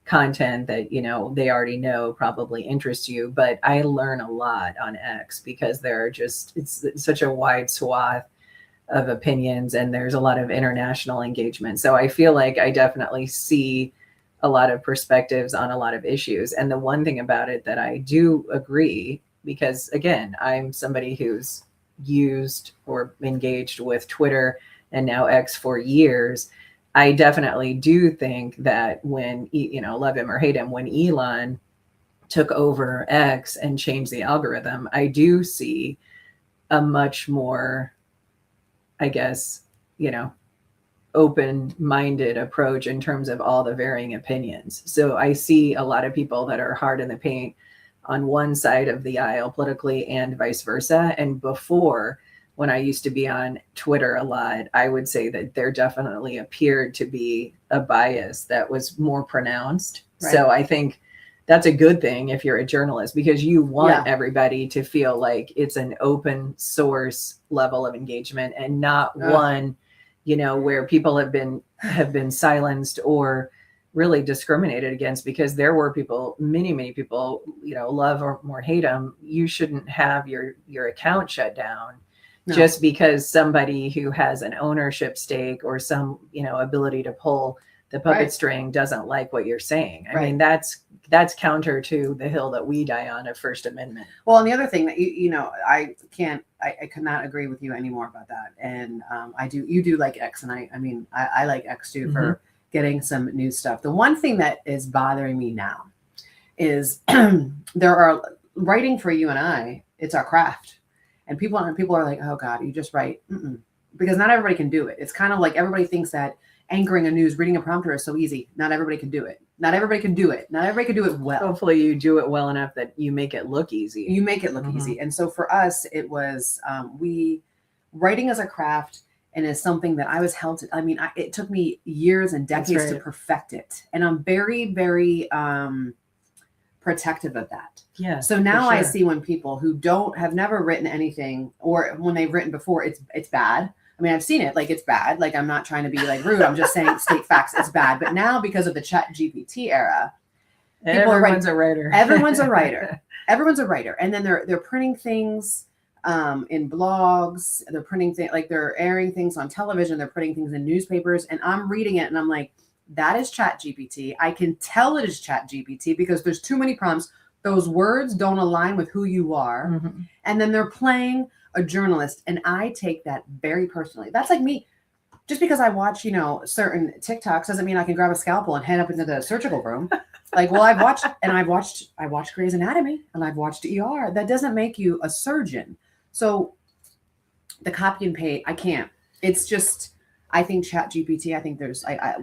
content that, they already know probably interests you. But I learn a lot on X because it's such a wide swath of opinions, and there's a lot of international engagement. So I feel like I definitely see a lot of perspectives on a lot of issues. And the one thing about it that I do agree, because again, I'm somebody who's used or engaged with Twitter and now X for years, I definitely do think that when, love him or hate him, when Elon took over X and changed the algorithm, I do see a much more, I guess, open-minded approach in terms of all the varying opinions. So I see a lot of people that are hard in the paint on one side of the aisle politically and vice versa. And before, when I used to be on Twitter a lot, I would say that there definitely appeared to be a bias that was more pronounced. Right. So I think that's a good thing if you're a journalist, because you want everybody to feel like it's an open source level of engagement and not one, where people have been silenced or really discriminated against, because there were people, many people, love or hate them. You shouldn't have your account shut down just because somebody who has an ownership stake or some, ability to pull the puppet string doesn't like what you're saying. I mean, that's counter to the hill that we die on of First Amendment. Well, and the other thing that I could not agree with you anymore about that. And you do like X, and I like X too for getting some new stuff. The one thing that is bothering me now is there are writing for you and I. It's our craft, and people are like, oh God, you just write, because not everybody can do it. It's kind of like everybody thinks that anchoring a news, reading a prompter is so easy. Not everybody can do it. Not everybody can do it. Not everybody can do it well. Hopefully you do it well enough that you make it look easy. You make it look easy. And so for us, it was, writing as a craft, and is something that I was held to, it took me years and decades to perfect it. And I'm very, very protective of that. Yeah. So now I see when people who have never written anything, or when they've written before, it's bad. I've seen it, like it's bad. Like, I'm not trying to be like rude. I'm just saying state facts. It's bad. But now, because of the ChatGPT era, everyone's a writer. Everyone's a writer. Everyone's a writer. And then they're printing things in blogs. They're printing things, like they're airing things on television. They're putting things in newspapers, and I'm reading it, and I'm like, that is Chat GPT. I can tell it is Chat GPT because there's too many prompts. Those words don't align with who you are. Mhm. And then they're playing a journalist. And I take that very personally. That's like me. Just because I watch, certain TikToks doesn't mean I can grab a scalpel and head up into the surgical room. Like, well, I watched Grey's Anatomy and I've watched ER. That doesn't make you a surgeon. So the copy and paste, I can't. It's just, I think Chat GPT, I think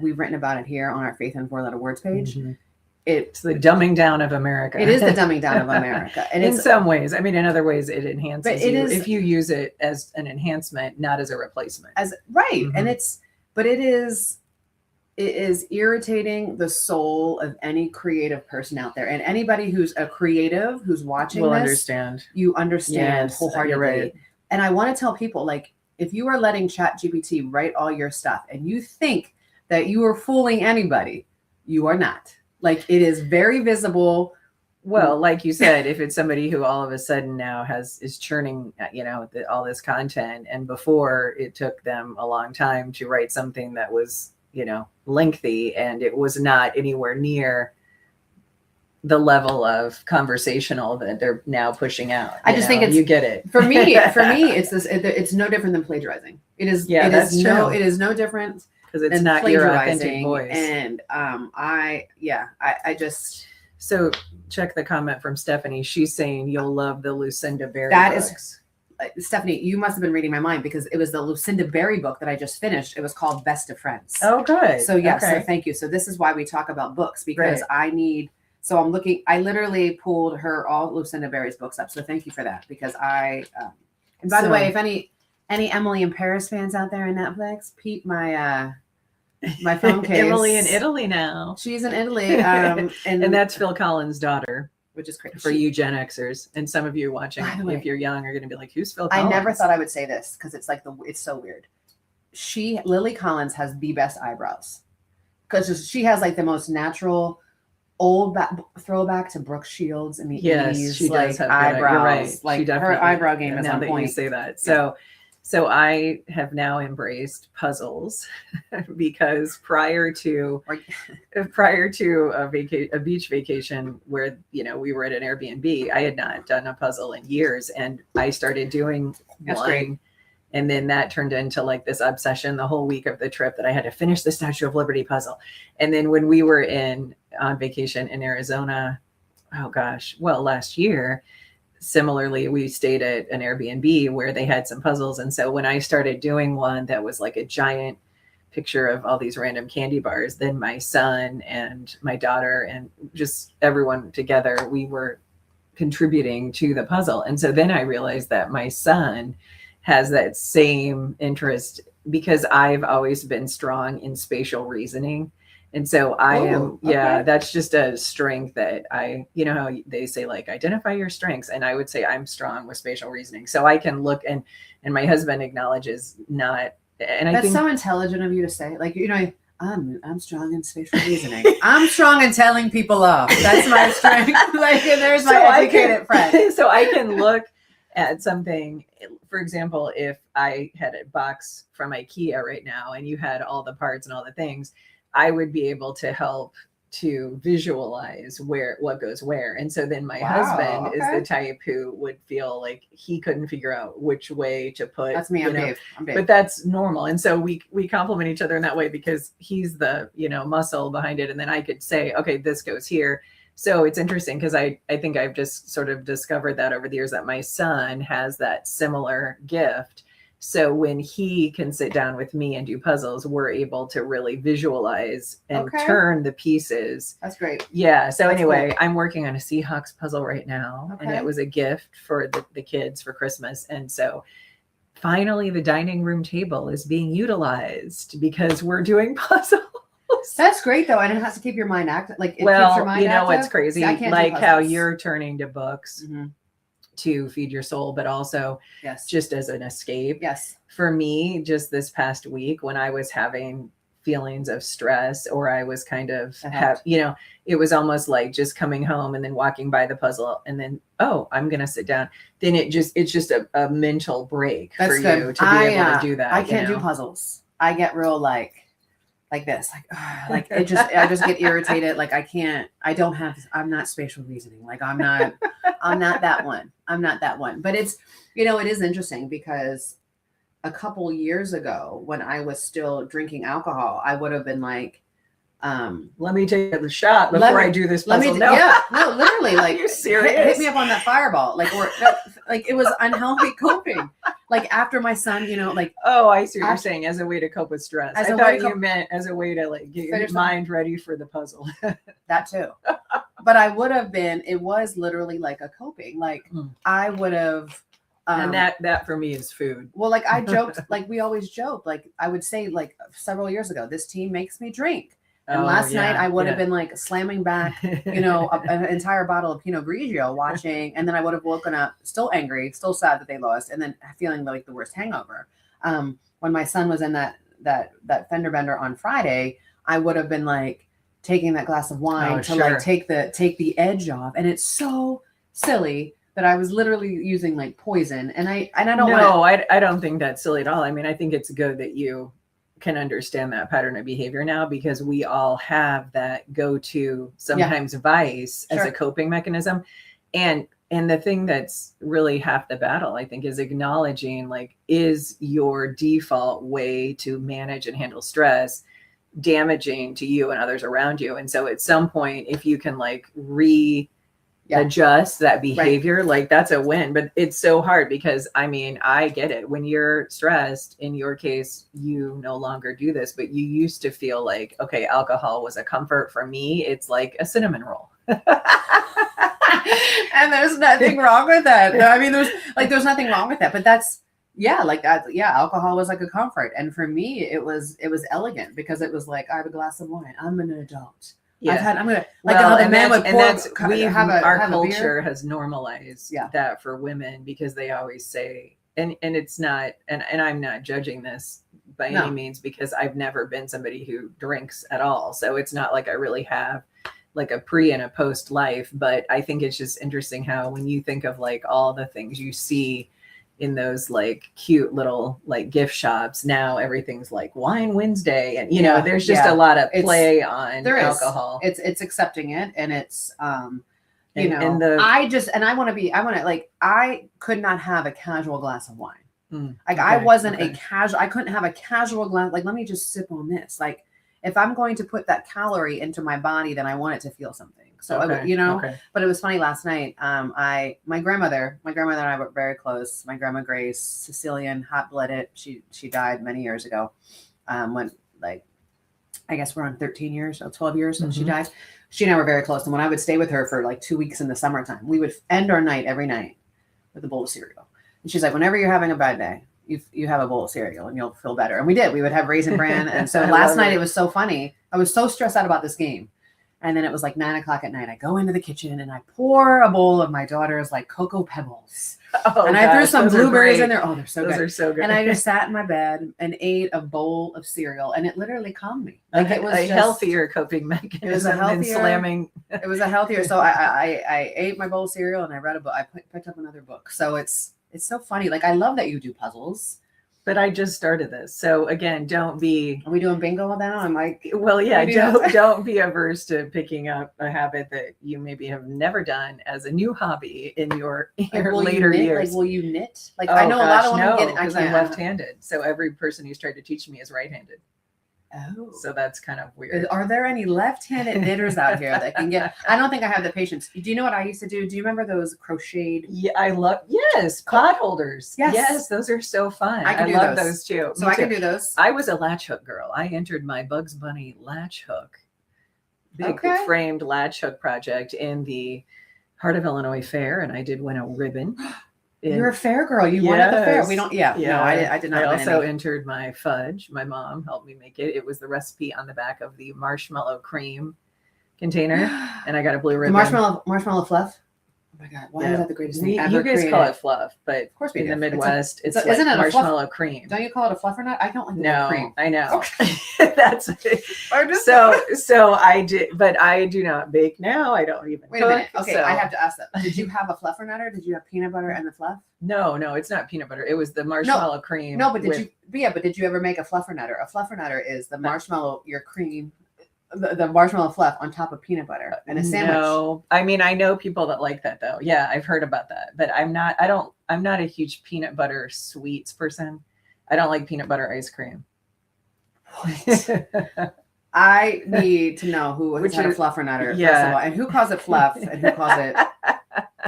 we've written about it here on our Faith in 4-letter words page. Mhm. It's the dumbing down of America. It is the dumbing down of America. And in some ways. I mean, in other ways, it enhances you if you use it as an enhancement, not as a replacement. Right. Mhm. And it is irritating the soul of any creative person out there. And anybody who's a creative who's watching will this, understand. You understand Yes, wholeheartedly. you're right. And I want to tell people, like, if you are letting Chat GPT write all your stuff and you think that you are fooling anybody, you are not. Like, it is very visible. Well, like you said, if it's somebody who all of a sudden now is churning, all this content, and before it took them a long time to write something that was, lengthy, and it was not anywhere near the level of conversational that they're now pushing out. I just think you get it. For me, it's this. It's no different than plagiarizing. It is. Yeah, It is no different. Because it's not your authentic voice. And I just. So check the comment from Stephanie. She's saying you'll love the Lucinda Berry books. Stephanie, you must have been reading my mind because it was the Lucinda Berry book that I just finished. It was called Best of Friends. Oh, good. So yes, okay. So thank you. So this is why we talk about books, because I literally pulled all Lucinda Berry's books up. So thank you for that, because and by the way, if any Emily in Paris fans out there in Netflix, peep my phone case. Emily in Italy now. She's in Italy. And that's Phil Collins' daughter, which is crazy. For you Gen Xers. And some of you watching, if you're young, are going to be like, who's Phil Collins? I never thought I would say this because it's it's so weird. Lily Collins has the best eyebrows because she has like the most natural old throwback to Brooke Shields in the 80s. She does have eyebrows. You're right. Like her eyebrow game is on point. Now that you say that. So I have now embraced puzzles because prior to a beach vacation where, we were at an Airbnb, I had not done a puzzle in years, and I started doing That's one. Great. And then that turned into like this obsession the whole week of the trip that I had to finish the Statue of Liberty puzzle. And then when we were on vacation in Arizona, last year, similarly, we stayed at an Airbnb where they had some puzzles. And so when I started doing one that was like a giant picture of all these random candy bars, then my son and my daughter and just everyone together, we were contributing to the puzzle. And so then I realized that my son has that same interest because I've always been strong in spatial reasoning. And so I am, that's just a strength that how they say, like, identify your strengths. And I would say I'm strong with spatial reasoning. So I can look and my husband acknowledges not. And that's so intelligent of you to say, like, I'm strong in spatial reasoning. I'm strong in telling people off. That's my strength. Like, and there's my educated friend. So I can look at something, for example, if I had a box from IKEA right now and you had all the parts and all the things, I would be able to help to visualize what goes where. And so then my husband is the type who would feel like he couldn't figure out which way to put. That's me. I'm Dave. But that's normal. And so we complement each other in that way because he's the, muscle behind it. And then I could say, okay, this goes here. So it's interesting because I think I've just sort of discovered that over the years that my son has that similar gift. So when he can sit down with me and do puzzles, we're able to really visualize and turn the pieces. That's great. Yeah. So anyway, I'm working on a Seahawks puzzle right now, and it was a gift for the kids for Christmas. And so finally the dining room table is being utilized because we're doing puzzles. That's great though. And it has to keep your mind active. Like, keeps your mind active. What's crazy? See, like how you're turning to books. Mm-hmm. To feed your soul, but also just as an escape. Yes. For me, just this past week when I was having feelings of stress, or I was kind of That helped. it was almost like just coming home and then walking by the puzzle and then, oh, I'm gonna sit down. Then it's just a mental break That's for good. you to be able to do that. I can't do puzzles. I get real like this, like I just get irritated. Like I'm not spatial reasoning. Like I'm not that one. I'm not that one. But it's, it is interesting because a couple years ago when I was still drinking alcohol, I would have been like, let me take the shot before I do this puzzle. Yeah, no, literally, like, Are you serious? Hit me up on that fireball, like, or like it was unhealthy coping. Like after my son, like, oh, I see what you're saying, as a way to cope with stress. I thought you meant as a way to like get your mind ready for the puzzle. That too. But I would have been. It was literally like a coping. Like I would have. And that for me is food. Well, like I joked, like we always joke. Like I would say, like several years ago, this team makes me drink. And last night I would have been like slamming back, an entire bottle of Pinot Grigio watching. And then I would have woken up still angry, still sad that they lost. And then feeling like the worst hangover. When my son was in that fender bender on Friday, I would have been like taking that glass of wine like take the edge off. And it's so silly that I was literally using like poison. And I don't know. I don't think that's silly at all. I mean, I think it's good that you can understand that pattern of behavior now, because we all have that go-to sometimes vice as a coping mechanism. And the thing that's really half the battle, I think, is acknowledging, like, is your default way to manage and handle stress damaging to you and others around you? And so at some point, if you can like adjust that behavior, like that's a win. But it's so hard because I mean, I get it. When you're stressed, in your case, you no longer do this, but you used to feel like, okay, alcohol was a comfort. For me, it's like a cinnamon roll. And there's nothing wrong with that. I mean, there's nothing wrong with that, but that's alcohol was like a comfort. And for me, it was elegant because it was like, I have a glass of wine. I'm an adult. Yeah. Our culture has normalized that for women, because they always say, and it's not, and I'm not judging this by any means, because I've never been somebody who drinks at all. So it's not like I really have like a pre and a post life, but I think it's just interesting how when you think of like all the things you see in those like cute little like gift shops, now everything's like Wine Wednesday, and there's just a lot of play on alcohol. It's accepting it, and it's I could not have a casual glass of wine. I couldn't have a casual glass, like, let me just sip on this. Like, if I'm going to put that calorie into my body, then I want it to feel something. So, but it was funny last night. My grandmother and I were very close. My grandma Grace, Sicilian, hot-blooded. She died many years ago. When, like, I guess we're on 13 years or 12 years since she died. She and I were very close. And when I would stay with her for like 2 weeks in the summertime, we would end our night every night with a bowl of cereal. And she's like, whenever you're having a bad day, you have a bowl of cereal and you'll feel better. And we did. We would have Raisin Bran. And so last night it was so funny. I was so stressed out about this game. And then it was like 9:00 at night. I go into the kitchen and I pour a bowl of my daughter's like Cocoa Pebbles. I threw some blueberries in there. Oh, they're so good. Those are so good. And I just sat in my bed and ate a bowl of cereal, and it literally calmed me. Like, it was a healthier coping mechanism than slamming. It was a healthier. So I ate my bowl of cereal and I read a book. I picked up another book. So it's so funny. Like, I love that you do puzzles. But I just started this. So again, don't be. Are we doing bingo now? I'm like, well, yeah, don't be averse to picking up a habit that you maybe have never done as a new hobby in your later years. Like, will you knit? Like, I know a lot of women get it. Because I'm left-handed. So every person who's tried to teach me is right-handed. Oh, so that's kind of weird. Are there any left-handed knitters out here that can get? I don't think I have the patience. Do you know what I used to do? Do you remember those crocheted? Yeah, I love. Yes, pot holders. Yes, those are so fun. I love those too. So I can do those. I was a latch hook girl. I entered my Bugs Bunny latch hook, big framed latch hook project in the Heart of Illinois Fair, and I did win a ribbon. You're a fair girl. You won at the fair. We don't. Yeah. No, I did not. I also entered my fudge. My mom helped me make it. It was the recipe on the back of the marshmallow cream container, and I got a blue ribbon. Marshmallow fluff. Oh my God. Why Yeah. is that the greatest thing ever You guys created? call it fluff, but Of course we in do. the Midwest, it's isn't like it a fluff- marshmallow cream. Don't you call it a fluffer nut? I don't like the word No, cream. I know. Okay. That's I'm just so I did, but I do not bake now. I don't even Wait cook. a minute. Okay, so- I have to ask that. Did you have a fluffer nutter? Did you have peanut butter and the fluff? No, it's not peanut butter. It was the marshmallow cream. No, but did with- but did you ever make a fluffer nutter? A fluffer nutter is the marshmallow, your cream, the marshmallow fluff on top of peanut butter and a sandwich. No, I mean, I know people that like that though. Yeah, I've heard about that, but I'm not a huge peanut butter sweets person. I don't like peanut butter ice cream. I need to know who has Which had a is- fluffer nutter, first yeah. of all, and who calls it fluff and who calls it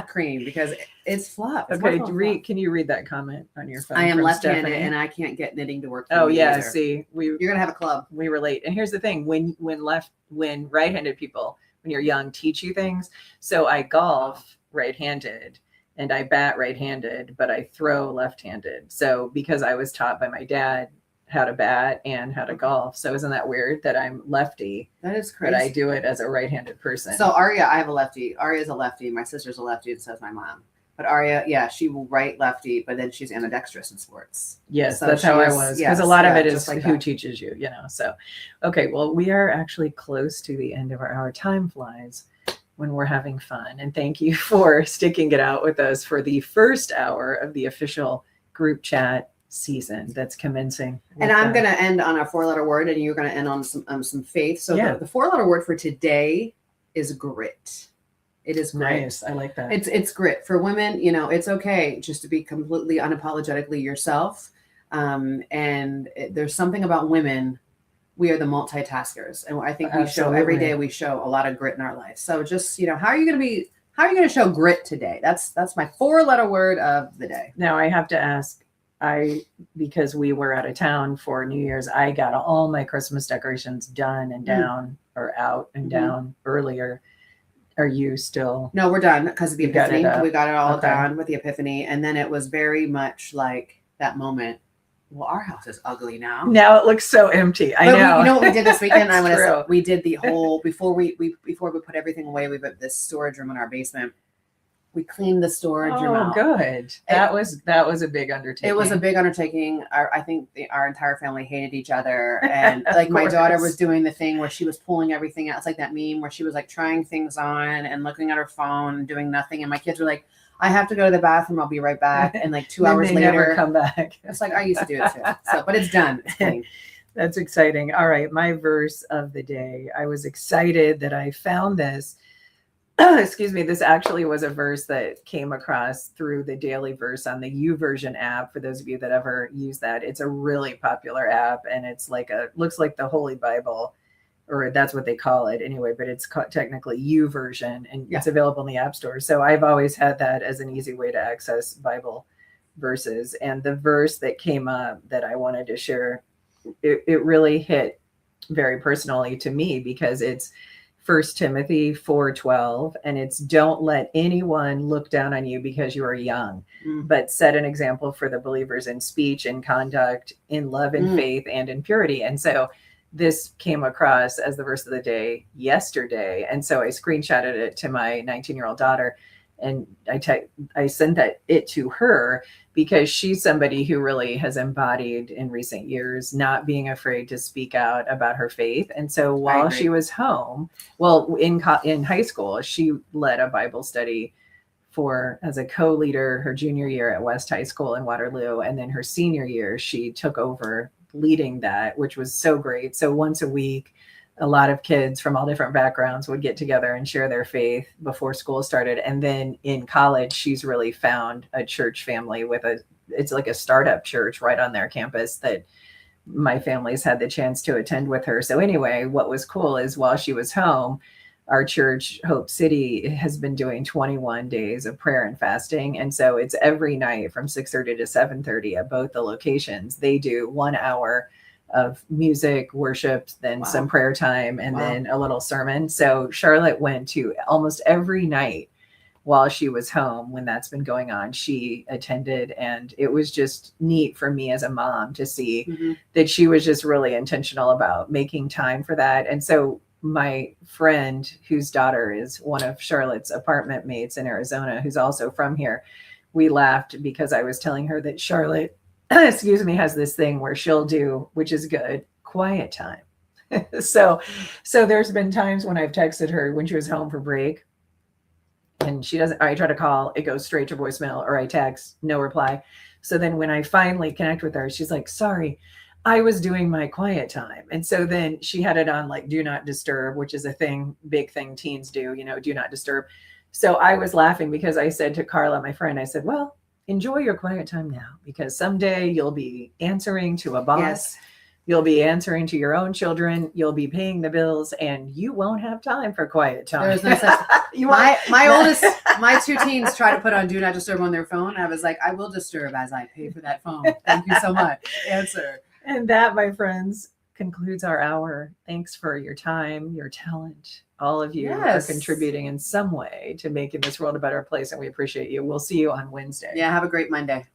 cream, because it's fluff. It's Okay, marshmallow fluff. can you read that comment on your phone? I am from left-handed Stephanie? and I can't get knitting to work. for Oh me yeah, either. see, You're gonna have a club. we relate. And here's the thing: when right-handed people, when you're young, teach you things. So I golf right-handed and I bat right-handed, but I throw left-handed. So because I was taught by my dad how to bat and how to golf, so isn't that weird that I'm lefty, That is but I crazy. do it as a right-handed person? So Aria, I have a lefty. Aria's a lefty. My sister's a lefty, and so is my mom. But Aria, yeah, she will write lefty, but then she's ambidextrous in sports. yes, so that's how I she's- was, because yes, a lot of yeah, it is just like who that. teaches you, So, okay, well, we are actually close to the end of our hour. Time flies when we're having fun, and thank you for sticking it out with us for the first hour of the official group chat season that's commencing. And with, I'm going to end on a 4-letter word, and you're going to end on some faith. So Yeah. the 4-letter word for today is grit. It is grit. nice. I like that. It's grit for women. You know, it's okay just to be completely unapologetically yourself. There's something about women. We are the multitaskers, and I think we show every Absolutely. day. We show a lot of grit in our life. So just how are you going to show grit today? That's my 4-letter word of the day. Now I have to ask. Because we were out of town for New Year's, I got all my Christmas decorations done and down or out and down earlier. Are you still? No, we're done because of the You got it epiphany. up. We got it all Okay. done with the epiphany, and then it was very much like that moment. Well, our house is ugly now. Now it looks so empty. I But know. you know what we did this weekend? That's true. We did the whole before we put everything away. We put this storage room in our basement. We cleaned the storage room Oh, out. good. That was a big undertaking. It was a big undertaking. I think our entire family hated each other, and like my course. daughter was doing the thing where she was pulling everything out. It's like that meme where she was like trying things on and looking at her phone, doing nothing. And my kids were like, "I have to go to the bathroom. I'll be right back." And like 2 Then hours they later, never come back. it's like I used to do it too. So, but it's done. It's clean. That's exciting. All right, my verse of the day. I was excited that I found this. Excuse me. This actually was a verse that came across through the Daily Verse on the YouVersion app. For those of you that ever use that, it's a really popular app, and it's looks like the Holy Bible, or that's what they call it anyway. But it's technically YouVersion, and it's available in the App Store. So I've always had that as an easy way to access Bible verses. And the verse that came up that I wanted to share, it really hit very personally to me, because it's 1 Timothy 4:12, and it's don't let anyone look down on you because you are young, but set an example for the believers in speech and conduct, in love and faith and in purity. And so this came across as the verse of the day yesterday. And so I screenshotted it to my 19-year-old daughter, and I sent it to her, because she's somebody who really has embodied in recent years not being afraid to speak out about her faith. And so while she was home, in high school, she led a Bible study as a co-leader her junior year at West High School in Waterloo. And then her senior year, she took over leading that, which was so great. So once a week, a lot of kids from all different backgrounds would get together and share their faith before school started. And then in college, she's really found a church family it's like a startup church right on their campus that my family's had the chance to attend with her. So anyway, what was cool is while she was home, our church, Hope City, has been doing 21 days of prayer and fasting. And so it's every night from 6:30 to 7:30 at both the locations. They do 1 hour of music, worship, then some prayer time, and then a little sermon. So Charlotte went to almost every night while she was home when that's been going on. She attended, and it was just neat for me as a mom to see that she was just really intentional about making time for that. And so my friend whose daughter is one of Charlotte's apartment mates in Arizona, who's also from here, we laughed because I was telling her that Charlotte, excuse me, has this thing where she'll do, which is good, quiet time. so there's been times when I've texted her when she was home for break and she doesn't, I try to call, it goes straight to voicemail, or I text, no reply. So then when I finally connect with her, she's like, sorry, I was doing my quiet time. And so then she had it on like do not disturb, which is a thing, big thing teens do, do not disturb. So I was laughing because I said to Carla, my friend, I said, well, enjoy your quiet time now, because someday you'll be answering to a boss. Yes. You'll be answering to your own children. You'll be paying the bills, and you won't have time for quiet time. There's no such. My oldest, my 2 teens try to put on do not disturb on their phone. I was like, I will disturb as I pay for that phone. Thank you so much. Answer. And that, my friends, concludes our hour. Thanks for your time, your talent. All of you are contributing in some way to making this world a better place, and we appreciate you. We'll see you on Wednesday. Yeah, have a great Monday.